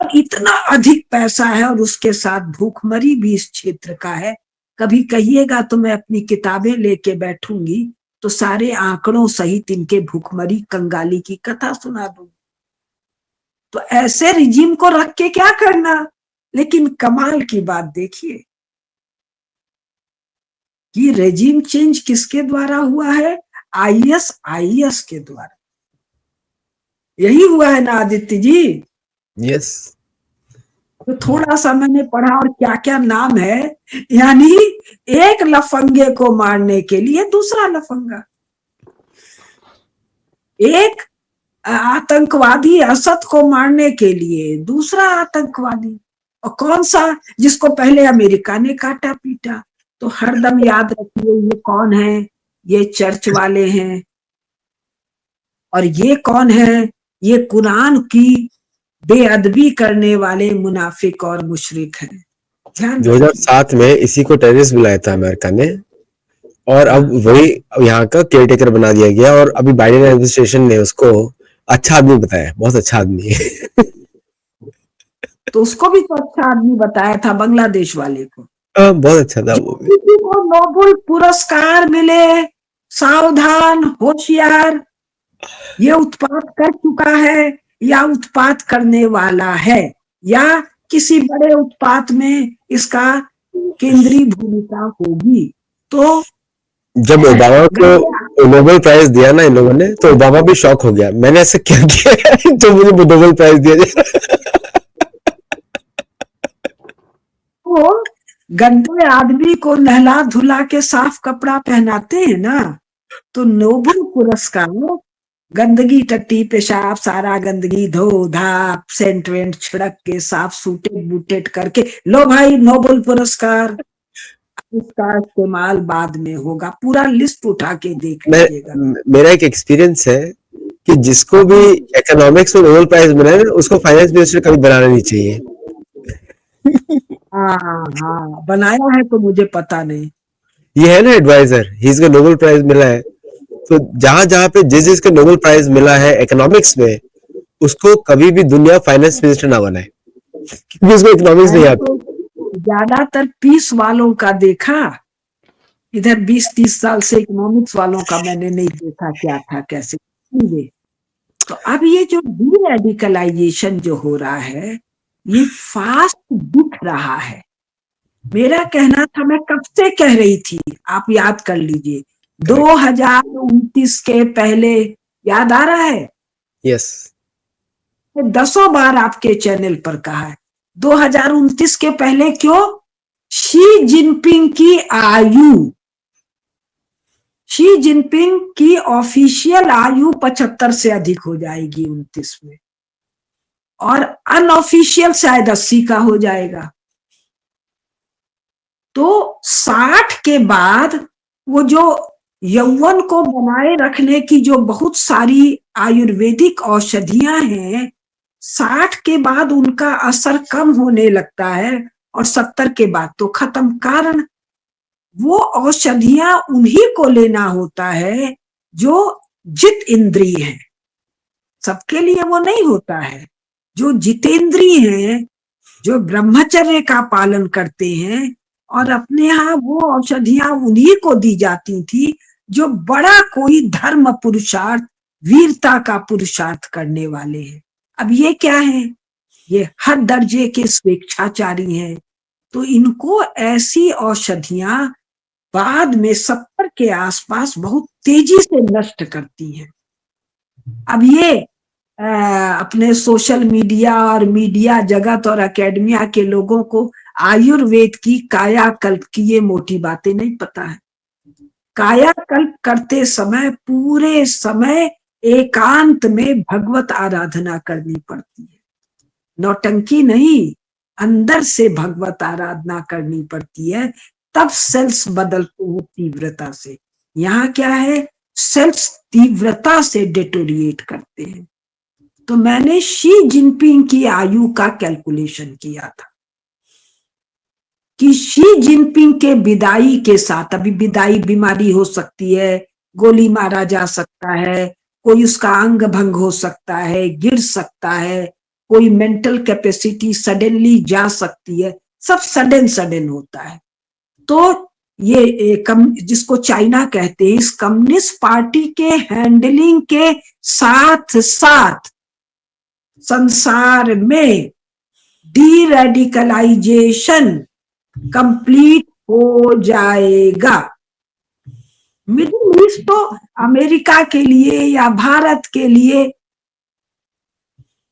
इतना अधिक पैसा है और उसके साथ भूखमरी भी इस क्षेत्र का है। कभी कहिएगा तो मैं अपनी किताबें लेके बैठूंगी तो सारे आंकड़ों सहित इनके भूखमरी कंगाली की कथा सुना दूंगी। तो ऐसे रिजीम को रख के क्या करना। लेकिन कमाल की बात देखिए कि रेजिम चेंज किसके द्वारा हुआ है? आईएस के द्वारा। यही हुआ है ना आदित्य जी? यस। तो थोड़ा सा मैंने पढ़ा और क्या क्या नाम है, यानी एक लफंगे को मारने के लिए दूसरा लफंगा, एक आतंकवादी असद को मारने के लिए दूसरा आतंकवादी, और कौन सा? जिसको पहले अमेरिका ने काटा पीटा। तो हरदम याद रखिए ये कौन है? ये चर्च वाले हैं। और ये कौन है? ये कुरान की बेअदबी करने वाले मुनाफिक और मुशरिक हैं। ध्यान रखिए। 2007 में इसी को टेररिस्ट बुलाया था अमेरिका ने, और अब वही यहाँ का केयरटेकर बना दिया गया, और अभी बाइडेन एडमिनिस्ट्रेशन ने उसको अच्छा आदमी बताया, बहुत अच्छा आदमी है। तो उसको भी तो अच्छा आदमी बताया था, बांग्लादेश वाले को। बहुत अच्छा था वो भी। किसी को नोबेल पुरस्कार मिले, सावधान, होशियार, ये उत्पात कर चुका है या उत्पात करने वाला है, या किसी बड़े उत्पात में इसका केंद्रीय भूमिका होगी। तो जब ओबामा को नोबेल प्राइज दिया ना इन लोगों ने, तो ओबामा भी शॉक हो गया, मैंने ऐसे क्या किया है जो मुझे नोबेल प्राइज दिया जाए। वो गंदे आदमी को नहला धुला के साफ कपड़ा पहनाते हैं ना, तो नोबेल पुरस्कार गंदगी, टट्टी, पेशाब, सारा गंदगी धो धा सेंट वेंट छिड़क के साफ सूटेड बूटेड करके, लो भाई नोबेल पुरस्कार। इसका इस्तेमाल बाद में होगा, पूरा लिस्ट उठा के देख लीजिएगा। मेरा एक एक्सपीरियंस है कि जिसको भी इकोनॉमिक्स में नोबेल प्राइज मिला है उसको फाइनेंस मिनिस्टर कभी बनाना नहीं चाहिए। हाँ हाँ, बनाया है तो मुझे पता नहीं। ये है ना एडवाइजर, इसको नोबेल प्राइज मिला है, तो जहां जहां पे जिस जिसको नोबेल प्राइज मिला है इकोनॉमिक्स में, उसको कभी भी दुनिया फाइनेंस मिनिस्टर ना बनाए, क्योंकि उसको इकोनॉमिक्स नहीं आता। तो ज्यादातर पीस वालों का देखा, इधर 20-30 साल से इकोनॉमिक्स वालों का मैंने नहीं देखा क्या था कैसे। तो अब ये जो डी रेडिकलाइजेशन जो हो रहा है, ये फास्ट दिख रहा है। मेरा कहना था, मैं कब से कह रही थी, आप याद कर लीजिए, 2029 के पहले, याद आ रहा है? यस। दसों बार आपके चैनल पर कहा है, 2029 के पहले क्यों? शी जिनपिंग की आयु, शी जिनपिंग की ऑफिशियल आयु 75 से अधिक हो जाएगी 29 में, और अनऑफिशियल शायद 80 का हो जाएगा। तो 60 के बाद वो जो यौवन को बनाए रखने की जो बहुत सारी आयुर्वेदिक औषधियां हैं, 60 के बाद उनका असर कम होने लगता है और 70 के बाद तो खत्म। कारण वो औषधियां उन्हीं को लेना होता है जो जित इंद्रिय है, सबके लिए वो नहीं होता है। जो जितेंद्रिय हैं, जो ब्रह्मचर्य का पालन करते हैं, और अपने यहाँ वो औषधियां उन्हीं को दी जाती थी जो बड़ा कोई धर्म पुरुषार्थ, वीरता का पुरुषार्थ करने वाले हैं। अब ये क्या है? ये हर दर्जे के स्वेच्छाचारी हैं। तो इनको ऐसी औषधियां बाद में 70 के आसपास बहुत तेजी से नष्ट करती हैं। अब ये अपने सोशल मीडिया और मीडिया जगत और एकेडमिया के लोगों को आयुर्वेद की कायाकल्प की ये मोटी बातें नहीं पता है। कायाकल्प करते समय पूरे समय एकांत में भगवत आराधना करनी पड़ती है, नौटंकी नहीं। अंदर से भगवत आराधना करनी पड़ती है, तब सेल्स बदलते हैं तीव्रता से। यहाँ क्या है, सेल्स तीव्रता से डेटोरिएट करते हैं। तो मैंने शी जिनपिंग की आयु का कैलकुलेशन किया था कि शी जिनपिंग के विदाई के साथ, अभी विदाई बीमारी हो सकती है, गोली मारा जा सकता है, कोई उसका अंग भंग हो सकता है, गिर सकता है, कोई मेंटल कैपेसिटी सडनली जा सकती है, सब सडन होता है। तो ये जिसको चाइना कहते हैं, इस कम्युनिस्ट पार्टी के हैंडलिंग के साथ साथ संसार में डी रेडिकलाइजेशन कंप्लीट हो जाएगा। मिडिल ईस्ट तो अमेरिका के लिए या भारत के लिए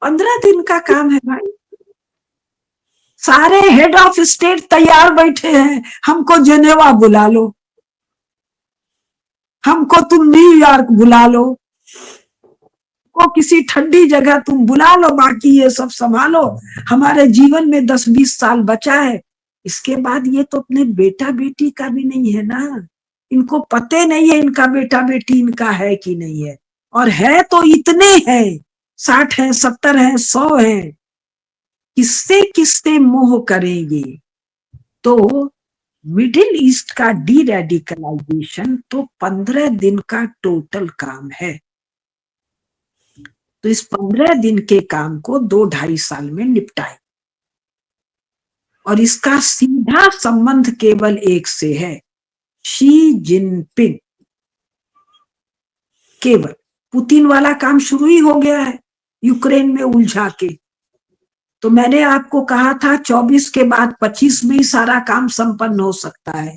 15 दिन का काम है भाई। सारे हेड ऑफ स्टेट तैयार बैठे हैं, हमको जेनेवा बुला लो, हमको तुम न्यूयॉर्क बुला लो, को किसी ठंडी जगह तुम बुला लो, बाकी ये सब संभालो, हमारे जीवन में 10-20 साल बचा है। इसके बाद ये तो अपने बेटा बेटी का भी नहीं है ना, इनको पते नहीं है इनका बेटा बेटी इनका है कि नहीं है, और है तो इतने हैं, 60 है, 70 है, 100 है, किससे किससे मोह करेंगे। तो मिडिल ईस्ट का डी रेडिकलाइजेशन तो 15 दिन का टोटल काम है। तो इस 15 दिन के काम को 2-2.5 साल में निपटाए, और इसका सीधा संबंध केवल एक से है, शी जिनपिंग। केवल पुतिन वाला काम शुरू ही हो गया है यूक्रेन में उलझा के। तो मैंने आपको कहा था 24 के बाद 25 में ही सारा काम संपन्न हो सकता है,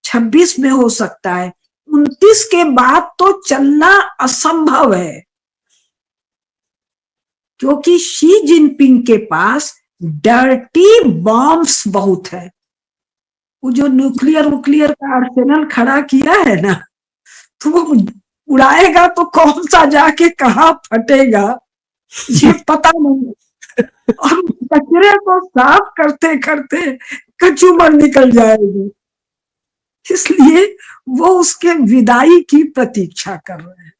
26 में हो सकता है, 29 के बाद तो चलना असंभव है, क्योंकि शी जिनपिंग के पास डर्टी बॉम्ब्स बहुत है। वो जो न्यूक्लियर का आर्सेनल खड़ा किया है ना, तो वो उड़ाएगा तो कौन सा जाके कहाँ फटेगा ये पता नहीं, और कचरे को साफ करते करते कचूमर निकल जाएगी, इसलिए वो उसके विदाई की प्रतीक्षा कर रहे हैं।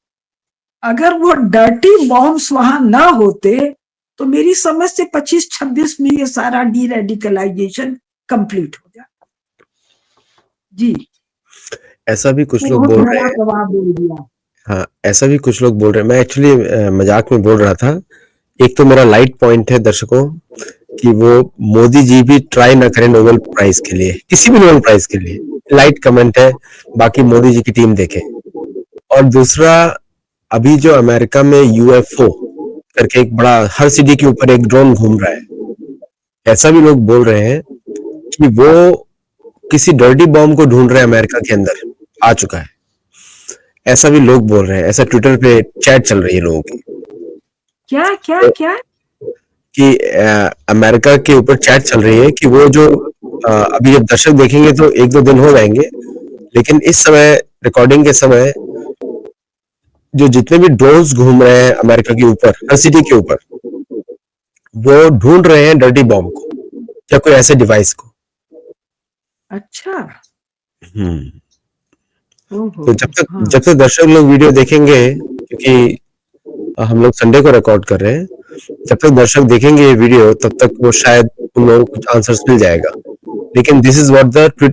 अगर वो डर्टी बॉम्ब्स वहां ना होते तो मेरी समझ से 25-26 में ये सारा डी रेडिकलाइजेशन कंप्लीट हो जाता। जी, ऐसा भी कुछ लोग बोल रहे हैं, हाँ ऐसा भी कुछ लोग बोल रहे हैं, मैं एक्चुअली मजाक में बोल रहा था। एक तो मेरा लाइट पॉइंट है दर्शकों कि वो मोदी जी भी ट्राई ना करें नोबेल प्राइज के लिए, किसी भी नोबेल प्राइज के लिए, लाइट कमेंट है, बाकी मोदी जी की टीम देखे। और दूसरा, अभी जो अमेरिका में यूएफओ करके एक बड़ा, हर सिटी के ऊपर एक ड्रोन घूम रहा है, ऐसा भी लोग बोल रहे हैं कि वो किसी डर्टी बॉम्ब को ढूंढ रहे हैं, अमेरिका के अंदर आ चुका है, ऐसा भी लोग बोल रहे हैं। ऐसा ट्विटर पे चैट चल रही है लोगों की। क्या क्या क्या कि अमेरिका के ऊपर चैट चल रही है कि वो जो अभी जब दर्शक देखेंगे तो 1-2 दिन हो जाएंगे, लेकिन इस समय रिकॉर्डिंग के समय जो जितने भी ड्रोन्स घूम रहे हैं अमेरिका के ऊपर, हर सिटी के ऊपर, वो ढूंढ रहे हैं डर्टी बॉम्ब को या कोई ऐसे डिवाइस को। अच्छा, तो जब तक दर्शक लोग वीडियो देखेंगे, क्योंकि हम लोग संडे को रिकॉर्ड कर रहे हैं, जब तक दर्शक देखेंगे ये वीडियो तब तक वो शायद उन लोगों को कुछ आंसर्स मिल जाएगा। लेकिन this is what the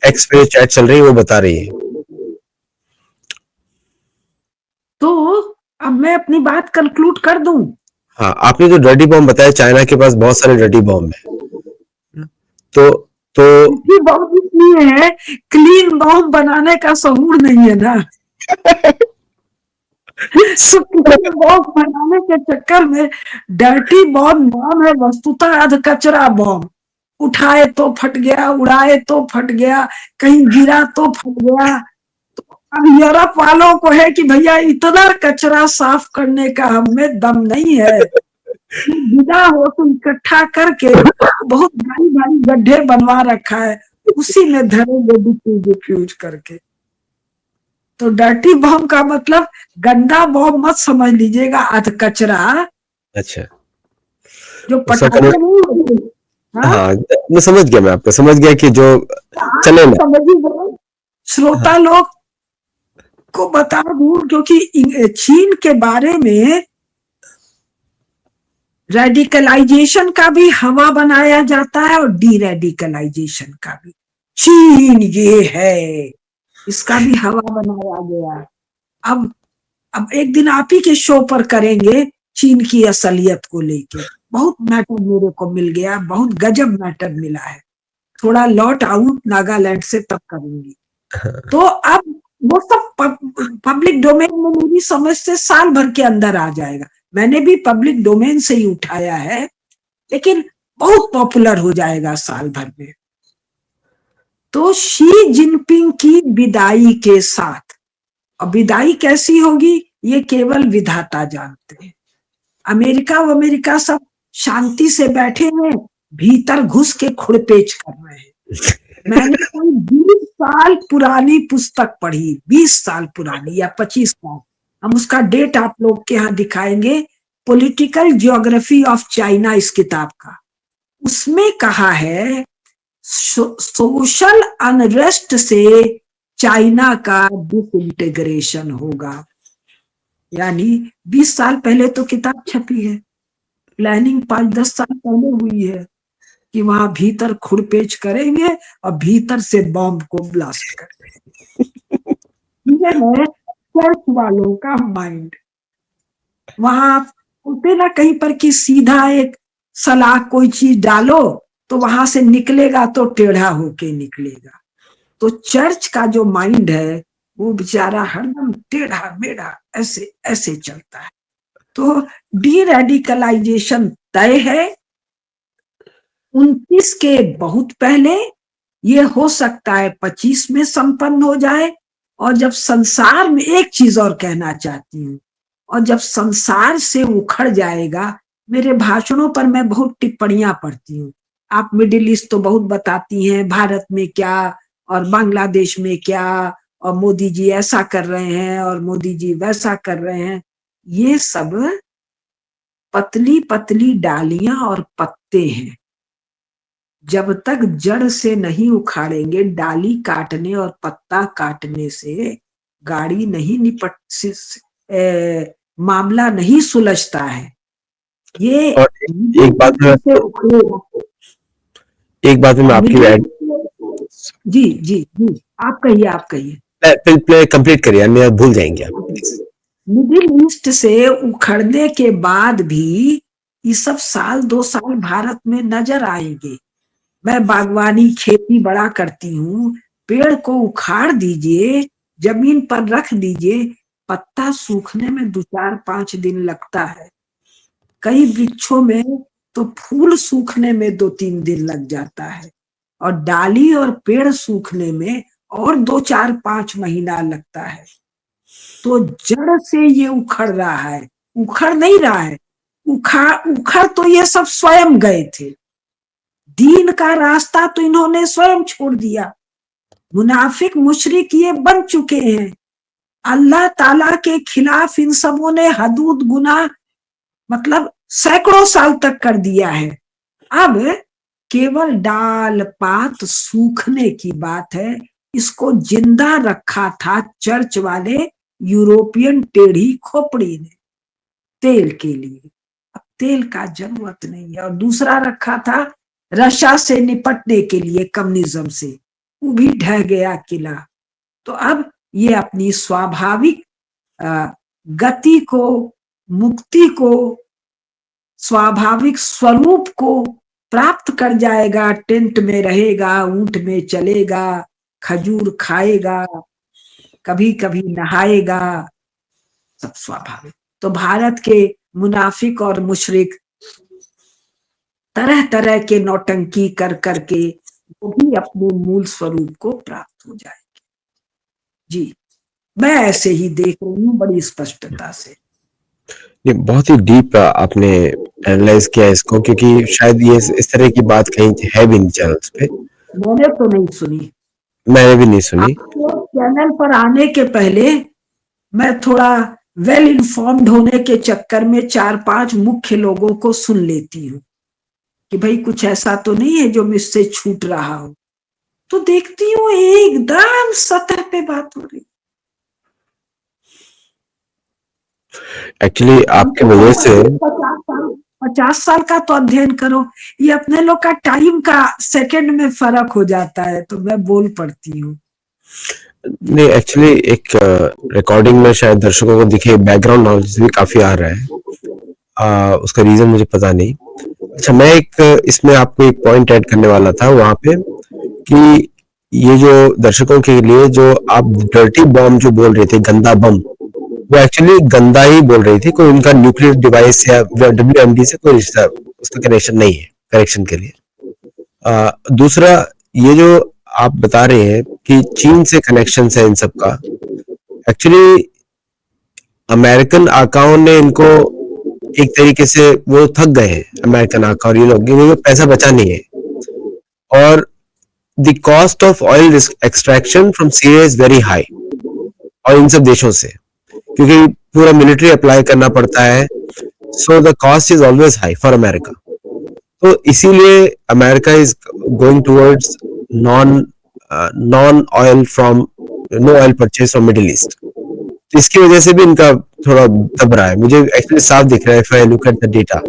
x पे चैट चल रही है वो बता रही है। तो अब मैं अपनी बात कंक्लूड कर दूं। हाँ, आपने जो डर्टी बॉम्ब बताया, चाइना के पास बहुत सारे डर्टी बॉम्ब है, तो बॉम्ब इसलिए है, क्लीन बॉम्ब बनाने का सहूर नहीं है ना बॉम्ब बनाने के चक्कर में डर्टी बॉम्ब नाम है, वस्तुतः अध कचरा बॉम्ब। उठाए तो फट गया, उड़ाए तो फट गया, कहीं गिरा तो फट गया। तो अब यूरोप वालों को है कि भैया इतना कचरा साफ करने का हमें दम नहीं है, विदा हो तो इकट्ठा करके बहुत भारी भारी गड्ढे बनवा रखा है, उसी में धरेंगे डिफ्यूज करके। तो डर्टी बॉम्ब का मतलब गंदा बॉम्ब मत समझ लीजिएगा, अध कचरा। अच्छा, जो पटाखे नहीं होते, हाँ, हाँ, मैं समझ गया, मैं आपको समझ गया कि जो आप चले ना। समझ ही गए। हाँ, श्रोता लोग को बता दूं, क्योंकि चीन के बारे में रेडिकलाइजेशन का भी हवा बनाया जाता है और डी रेडिकलाइजेशन का भी। चीन ये है, इसका भी हवा बनाया गया। अब अब एक दिन आप ही के शो पर करेंगे चीन की असलियत को लेके। बहुत मैटर मेरे को मिल गया, बहुत गजब मैटर मिला है। थोड़ा लौट आऊं नागालैंड से तब करूंगी। तो अब वो सब पब्लिक डोमेन में मेरी समझ से साल भर के अंदर आ जाएगा। मैंने भी पब्लिक डोमेन से ही उठाया है, लेकिन बहुत पॉपुलर हो जाएगा साल भर में। तो शी जिनपिंग की विदाई के साथ, अब विदाई कैसी होगी ये केवल विधाता जानते हैं। अमेरिका सब शांति से बैठे हैं, भीतर घुस के खुड़पेच कर रहे हैं। मैंने कोई 20 साल पुरानी पुस्तक पढ़ी, 20 साल पुरानी या 25 साल, हम उसका डेट आप लोग के यहाँ दिखाएंगे, पॉलिटिकल ज्योग्राफी ऑफ चाइना इस किताब का। उसमें कहा है सोशल अनरेस्ट से चाइना का डिसइंटीग्रेशन होगा। यानी 20 साल पहले तो किताब छपी है, प्लानिंग 5-10 साल पहले हुई है कि वहां भीतर खुड़पेच करेंगे और भीतर से बॉम्ब को ब्लास्ट करेंगे। ये है चर्च वालों का माइंड। वहां होते ना कहीं पर कि सीधा एक सलाख कोई चीज डालो तो वहां से निकलेगा तो टेढ़ा होके निकलेगा। तो चर्च का जो माइंड है वो बेचारा हरदम टेढ़ा मेढ़ा ऐसे ऐसे चलता है। तो डी रेडिकलाइजेशन तय है 29 के बहुत पहले, ये हो सकता है 25 में संपन्न हो जाए। और जब संसार में, एक चीज और कहना चाहती हूँ, और जब संसार से उखड़ जाएगा, मेरे भाषणों पर मैं बहुत टिप्पणियां पढ़ती हूँ। आप मिडिल ईस्ट तो बहुत बताती हैं, भारत में क्या और बांग्लादेश में क्या, और मोदी जी ऐसा कर रहे हैं और मोदी जी वैसा कर रहे हैं। ये सब पतली पतली डालियां और पत्ते हैं। जब तक जड़ से नहीं उखाड़ेंगे, डाली काटने और पत्ता काटने से गाड़ी नहीं मामला नहीं सुलझता है। ये और एक बात में से उखड़ेगा। एक बात में और मैं आपकी ऐड, जी जी जी, आप कहिए आप कहिए। प्ले कंप्लीट करिए, अन्य भूल जाएंगे आप प्लीज। मिडिल ईस्ट से उखड़ने के बाद भी ये सब साल 2 साल भारत में नजर आएंगे। मैं बागवानी खेती बड़ा करती हूँ, पेड़ को उखाड़ दीजिए, जमीन पर रख दीजिए, पत्ता सूखने में 2-4-5 दिन लगता है। कई वृक्षों में तो फूल सूखने में 2-3 दिन लग जाता है, और डाली और पेड़ सूखने में और 2-4-5 महीना लगता है। तो जड़ से ये उखड़ रहा है, उखड़ नहीं रहा है। उखड़ तो ये सब स्वयं गए थे। दीन का रास्ता तो इन्होंने स्वयं छोड़ दिया। मुनाफिक मुशरिक ये बन चुके हैं। अल्लाह ताला के खिलाफ इन सबों ने हदूद गुनाह मतलब सैकड़ों साल तक कर दिया है। अब केवल डाल पात सूखने की बात है। इसको जिंदा रखा था चर्च वाले यूरोपियन टेढ़ी खोपड़ी ने तेल के लिए। अब तेल का जरूरत नहीं है। और दूसरा रखा था रशिया से निपटने के लिए, कम्युनिज्म से, वो भी ढह गया किला। तो अब ये अपनी स्वाभाविक गति को, मुक्ति को, स्वाभाविक स्वरूप को प्राप्त कर जाएगा। टेंट में रहेगा, ऊंट में चलेगा, खजूर खाएगा, कभी कभी नहाएगा, सब स्वाभाविक। तो भारत के मुनाफिक और मुशरिक तरह तरह के नौटंकी कर करके वो भी अपने मूल स्वरूप को प्राप्त हो जाएंगे। जी, मैं ऐसे ही देख रही हूँ बड़ी स्पष्टता से। ये बहुत ही डीप आपने एनालाइज किया इसको, क्योंकि शायद ये इस तरह की बात कहीं है भी नहीं चैनल्स पे। मैंने तो नहीं सुनी। मैंने भी नहीं सुनी। आपको चैनल पर आने के पहले मैं थोड़ा वेल इन्फॉर्म्ड होने के चक्कर में 4-5 मुख्य लोगों को सुन लेती हूँ कि भाई कुछ ऐसा तो नहीं है जो मुझसे छूट रहा हो, तो देखती हूँ एकदम सतह पे बात हो रही। एक्चुअली आपकी वजह से 50 साल का तो अध्ययन करो, ये अपने लोग का टाइम का सेकंड में फर्क हो जाता है, तो मैं बोल पड़ती हूँ। नहीं, एक्चुअली एक रिकॉर्डिंग में शायद दर्शकों को दिखे बैकग्राउंड नॉइज भी काफी आ रहा है, उसका रीजन मुझे पता नहीं। अच्छा, मैं एक इसमें आपको एक पॉइंट ऐड करने वाला था वहां पे कि ये जो दर्शकों के लिए जो आप डर्टी बॉम्ब जो बोल रहे थे, गंदा बम, वो एक्चुअली गंदा ही बोल रही थी, कोई उनका न्यूक्लियर डिवाइस या WMD से कोई रिश्ता उसका कनेक्शन नहीं है, करेक्शन के लिए। दूसरा, ये जो आप बता रहे हैं कि चीन से कनेक्शन है इन सब का, एक्चुअली अमेरिकन आकाओं ने इनको एक तरीके से वो थक गए हैं, अमेरिकन आका और ये लोग, इनको पैसा बचा नहीं है, और the cost of oil extraction from Syria is very high, और इन सब देशों से, क्योंकि पूरा मिलिट्री अप्लाई करना पड़ता है, so the cost is always high for America. तो इसीलिए America is going towards non oil from no oil purchase from middle east. तो इसकी वजह से भी इनका थोड़ा दब रहा है, मुझे एक्चुअली साफ दिख रहा है if I look at the data.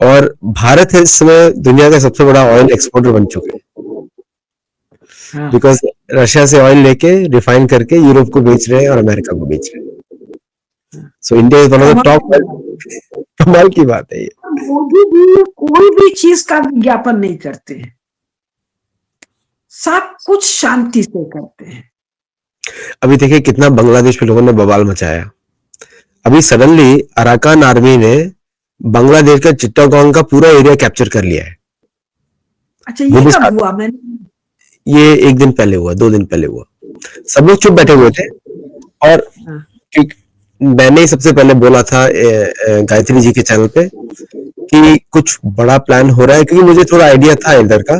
और भारत है इस समय दुनिया का सबसे बड़ा ऑयल एक्सपोर्टर बन चुके हैं, बिकॉज रशिया से ऑयल लेके रिफाइन करके यूरोप को बेच रहे हैं और अमेरिका को बेच रहे हैं। So India is one of the top. कमाल की बात है ये। मोदी जी कोई भी चीज का विज्ञापन नहीं करते हैं, सब कुछ शांति से करते हैं। अभी देखिए कितना बांग्लादेश में लोगों ने बवाल मचाया। अभी सडनली अराकान आर्मी ने बांग्लादेश का चिट्टागोंग का पूरा एरिया कैप्चर कर लिया है। अच्छा, ये कब हुआ? ये 1 दिन पहले हुआ, 2 दिन पहले हुआ। सब लोग चुप बैठे हुए थे, और मैंने सबसे पहले बोला था गायत्री जी के चैनल पे कि कुछ बड़ा प्लान हो रहा है, क्योंकि मुझे थोड़ा आइडिया था इधर का।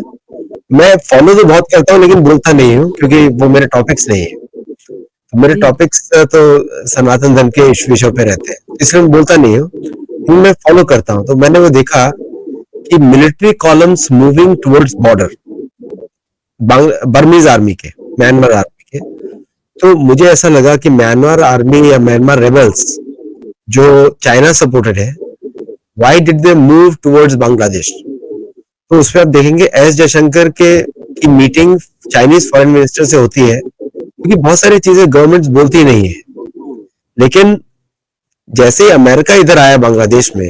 मैं फॉलो तो बहुत करता हूँ लेकिन बोलता नहीं हूँ, क्योंकि वो मेरे टॉपिक्स नहीं है। मेरे टॉपिक्स तो सनातन धर्म के विषयों पे रहते हैं, इसलिए मैं बोलता नहीं हूँ, मैं फॉलो करता हूँ। तो मैंने वो देखा कि military columns moving towards border Burmese army के, म्यांमार आर्मी के। तो मुझे ऐसा लगा कि म्यांमार आर्मी या म्यांमार रेबल्स जो चाइना सपोर्टेड है, why did they move towards Bangladesh? तो उसमें आप देखेंगे एस जयशंकर की मीटिंग चाइनीज फॉरेन मिनिस्टर से होती है, क्योंकि बहुत सारी चीजें गवर्नमेंट बोलती नहीं है। लेकिन जैसे ही अमेरिका इधर आया बांग्लादेश में,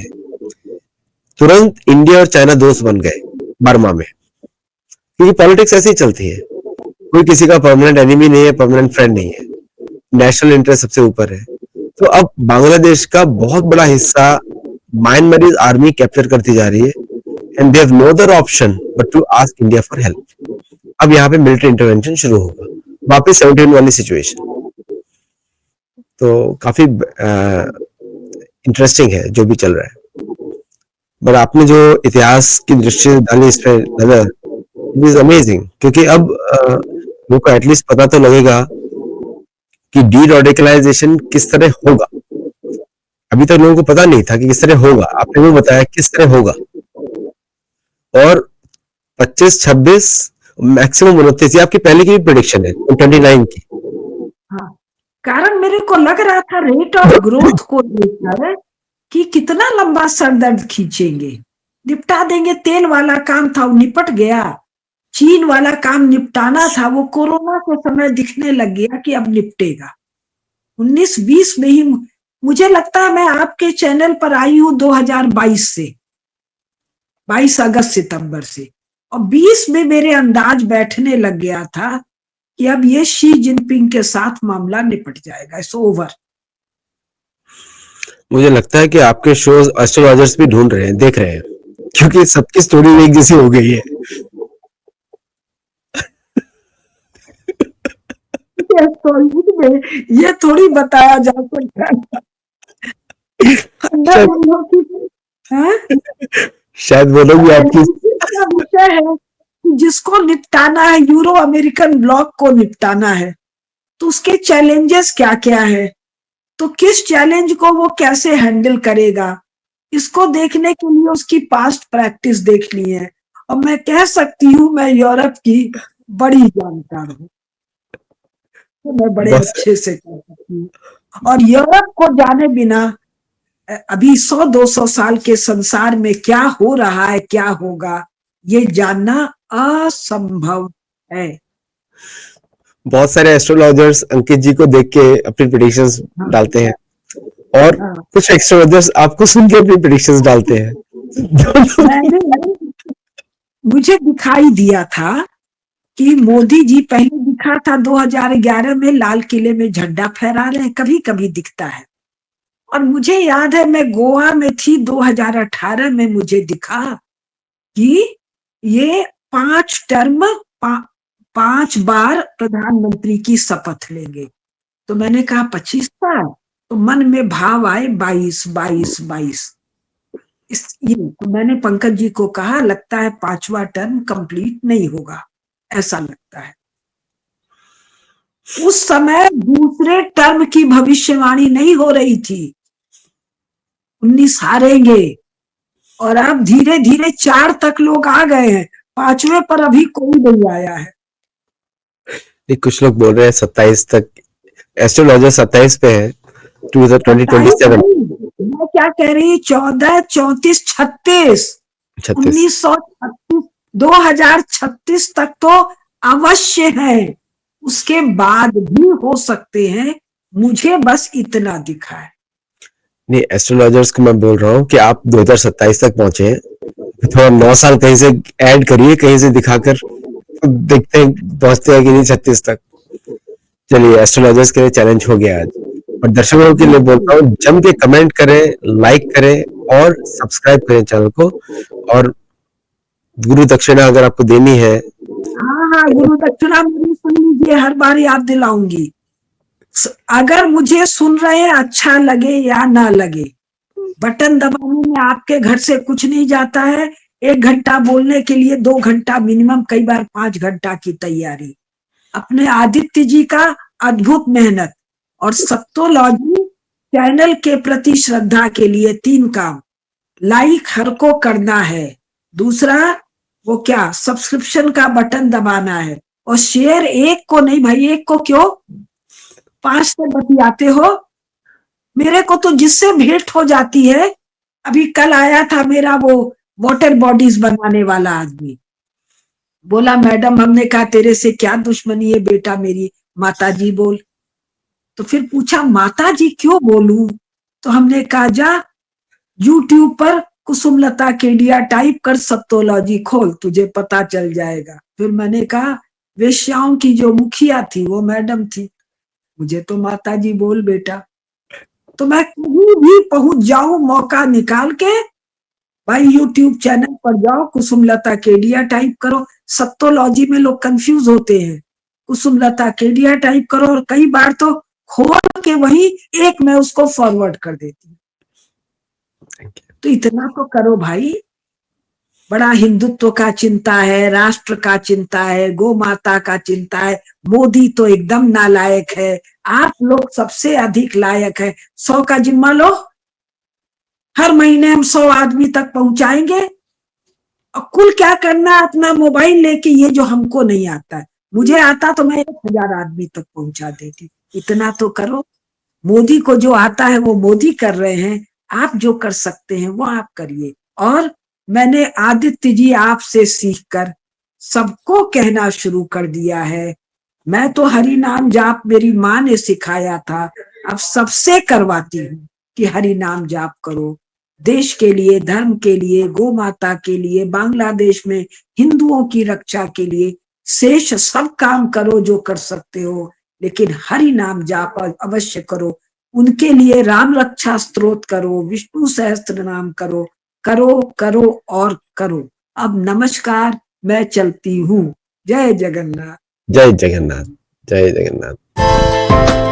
तुरंत इंडिया और चाइना दोस्त बन गए बर्मा में, क्योंकि पॉलिटिक्स ऐसी ही चलती है, कोई किसी का परमानेंट एनिमी नहीं है, परमानेंट फ्रेंड नहीं है, नेशनल इंटरेस्ट सबसे ऊपर है। तो अब बांग्लादेश का बहुत बड़ा हिस्सा म्यांमार आर्मी कैप्चर करती जा रही है, and they have no other option but to ask India for help. अब यहाँ पे मिलिट्री इंटरवेंशन शुरू होगा, वापस 71 वाली सिचुएशन। तो काफी इंटरेस्टिंग है जो भी चल रहा है। बट आपने जो इतिहास की दृष्टि डाली इस पे नजर, इट इज अमेजिंग, क्योंकि अब लोगों को एटलीस्ट पता तो लगेगा कि डी-रॉडिकलाइजेशन किस तरह होगा। अभी तक लोगों को पता नहीं था कि किस तरह होगा, आपने वो बताया किस तरह होगा। और 25-26 मैक्सिमम 29, ये आपकी पहले की भी प्रेडिक्शन है 29 की। हाँ, कारण मेरे को लग रहा था रेट ऑफ ग्रोथ को लेकर कि कितना लंबा सरदर्द खींचेंगे, निपटा देंगे। तेल वाला काम था वो निपट गया, चीन वाला काम निपटाना था, वो कोरोना के समय दिखने लग गया कि अब निपटेगा। 19-20 में ही मुझे लगता है मैं आपके चैनल पर आई हूँ 2022 से, 22 अगस्त सितंबर से, और 20 में मेरे अंदाज बैठने लग गया था कि अब ये शी जिनपिंग के साथ मामला निपट जाएगा, इट्स ओवर। मुझे लगता है कि आपके शोज एस्ट्रोलॉजर्स भी ढूंढ रहे हैं, देख रहे हैं, क्योंकि सबकी स्टोरी एक जैसी हो गई है। ये थोड़ी बताया जा सकता है। शायद वो लोग भी आपकी विषय है जिसको निपटाना है, यूरो अमेरिकन ब्लॉक को निपटाना है, तो उसके चैलेंजेस क्या क्या है, तो किस चैलेंज को वो कैसे हैंडल करेगा, इसको देखने के लिए उसकी पास्ट प्रैक्टिस देख ली है, और मैं कह सकती हूँ मैं यूरोप की बड़ी जानकार हूँ, तो मैं बड़े बहुत अच्छे से कह सकती हूँ। और यूरोप को जाने बिना अभी 100-200 साल के संसार में क्या हो रहा है, क्या होगा, ये जानना असंभव है। बहुत सारे एस्ट्रोलॉजर्स अंकित जी को देख के अपनी प्रेडिक्शंस हाँ, डालते हैं, और हाँ। कुछ एस्ट्रोलॉजर्स आपको सुन के अपनी प्रेडिक्शंस डालते हैं। मैंने मुझे दिखाई दिया था कि मोदी जी पहले दिखा था 2011 में लाल किले में झंडा फहरा रहे हैं, कभी कभी दिखता है। और मुझे याद है मैं गोवा में थी 2018 में, मुझे दिखा कि ये 5 टर्म 5 बार प्रधानमंत्री की शपथ लेंगे। तो मैंने कहा 25 साल, तो मन में भाव आए 22 ये तो मैंने पंकज जी को कहा लगता है 5वां टर्म कंप्लीट नहीं होगा, ऐसा लगता है। उस समय दूसरे टर्म की भविष्यवाणी नहीं हो रही थी, 19 हारेंगे, और अब धीरे धीरे 4 तक लोग आ गए हैं, 5वें पर अभी कोई नहीं आया है। कुछ लोग बोल रहे हैं 27 तक, एस्ट्रोलॉजर 27 पे है, 2027। मैं क्या कह रही, 14, 34, 36, 36। 1936, 2036 तक तो अवश्य है, उसके बाद भी हो सकते हैं, मुझे बस इतना दिखा है। नहीं, एस्ट्रोलॉजर्स को मैं बोल रहा हूँ कि आप 2027 तक पहुंचे हैं, थोड़ा 9 साल कहीं से ऐड करिए, कहीं से दिखाकर देखते हैं पहुंचते हैं कि नहीं 36 तक। चलिए, एस्ट्रोलॉजर्स के लिए चैलेंज हो गया आज। और दर्शकों के लिए बोलता हूँ, जम के कमेंट करें, लाइक करें और सब्सक्राइब करें चैनल को। और गुरु दक्षिणा अगर आपको देनी है, हाँ हाँ, गुरु दक्षिणा मेरी सुन लीजिए, हर बार याद दिलाऊंगी। अगर मुझे सुन रहे हैं, अच्छा लगे या ना लगे, बटन दबाने में आपके घर से कुछ नहीं जाता है। 1 घंटा बोलने के लिए 2 घंटा मिनिमम, कई बार 5 घंटा की तैयारी। अपने आदित्य जी का अद्भुत मेहनत, और सप्तोलॉजी चैनल के प्रति श्रद्धा के लिए 3 काम। लाइक हर को करना है, दूसरा वो क्या सब्सक्रिप्शन का बटन दबाना है, और शेयर एक को नहीं भाई, एक को क्यों, 5 से बतियाते हो। मेरे को तो जिससे भेंट हो जाती है, अभी कल आया था मेरा वो वाटर बॉडीज बनाने वाला आदमी, बोला मैडम, हमने कहा तेरे से क्या दुश्मनी है बेटा मेरी, माता जी बोल। तो फिर पूछा माता जी क्यों बोलूं, तो हमने कहा जा यूट्यूब पर कुसुमलता केडिया टाइप कर, सप्तोलॉजी खोल, तुझे पता चल जाएगा। फिर मैंने कहा वेश्याओं की जो मुखिया थी वो मैडम थी, मुझे तो माता जी बोल बेटा। तो मैं कहीं भी पहुंच जाऊं मौका निकाल के, भाई यूट्यूब चैनल पर जाओ, कुसुमलता केडिया टाइप करो। सप्तोलॉजी में लोग कंफ्यूज होते हैं, कुसुमलता केडिया टाइप करो, और कई बार तो खोल के वही एक मैं उसको फॉरवर्ड कर देती हूँ। तो इतना तो करो भाई, बड़ा हिंदुत्व का चिंता है, राष्ट्र का चिंता है, गौ माता का चिंता है। मोदी तो एकदम नालायक है, आप लोग सबसे अधिक लायक है। 100 का जिम्मा लो, हर महीने हम 100 आदमी तक पहुंचाएंगे। और कुल क्या करना, अपना मोबाइल लेके, ये जो हमको नहीं आता है, मुझे आता तो मैं 1000 आदमी तक पहुंचा देती। इतना तो करो, मोदी को जो आता है वो मोदी कर रहे हैं, आप जो कर सकते हैं वो आप करिए। और मैंने आदित्य जी आपसे सीखकर सबको कहना शुरू कर दिया है। मैं तो हरि नाम जाप मेरी माँ ने सिखाया था, अब सबसे करवाती हूँ कि हरि नाम जाप करो, देश के लिए, धर्म के लिए, गौ माता के लिए, बांग्लादेश में हिंदुओं की रक्षा के लिए, शेष सब काम करो जो कर सकते हो, लेकिन हरि नाम जाप अवश्य करो। उनके लिए राम रक्षा स्तोत्र करो, विष्णु सहस्त्र नाम करो, करो करो और करो। अब नमस्कार, मैं चलती हूँ। जय जगन्नाथ। जय जगन्नाथ, जय जगन्नाथ।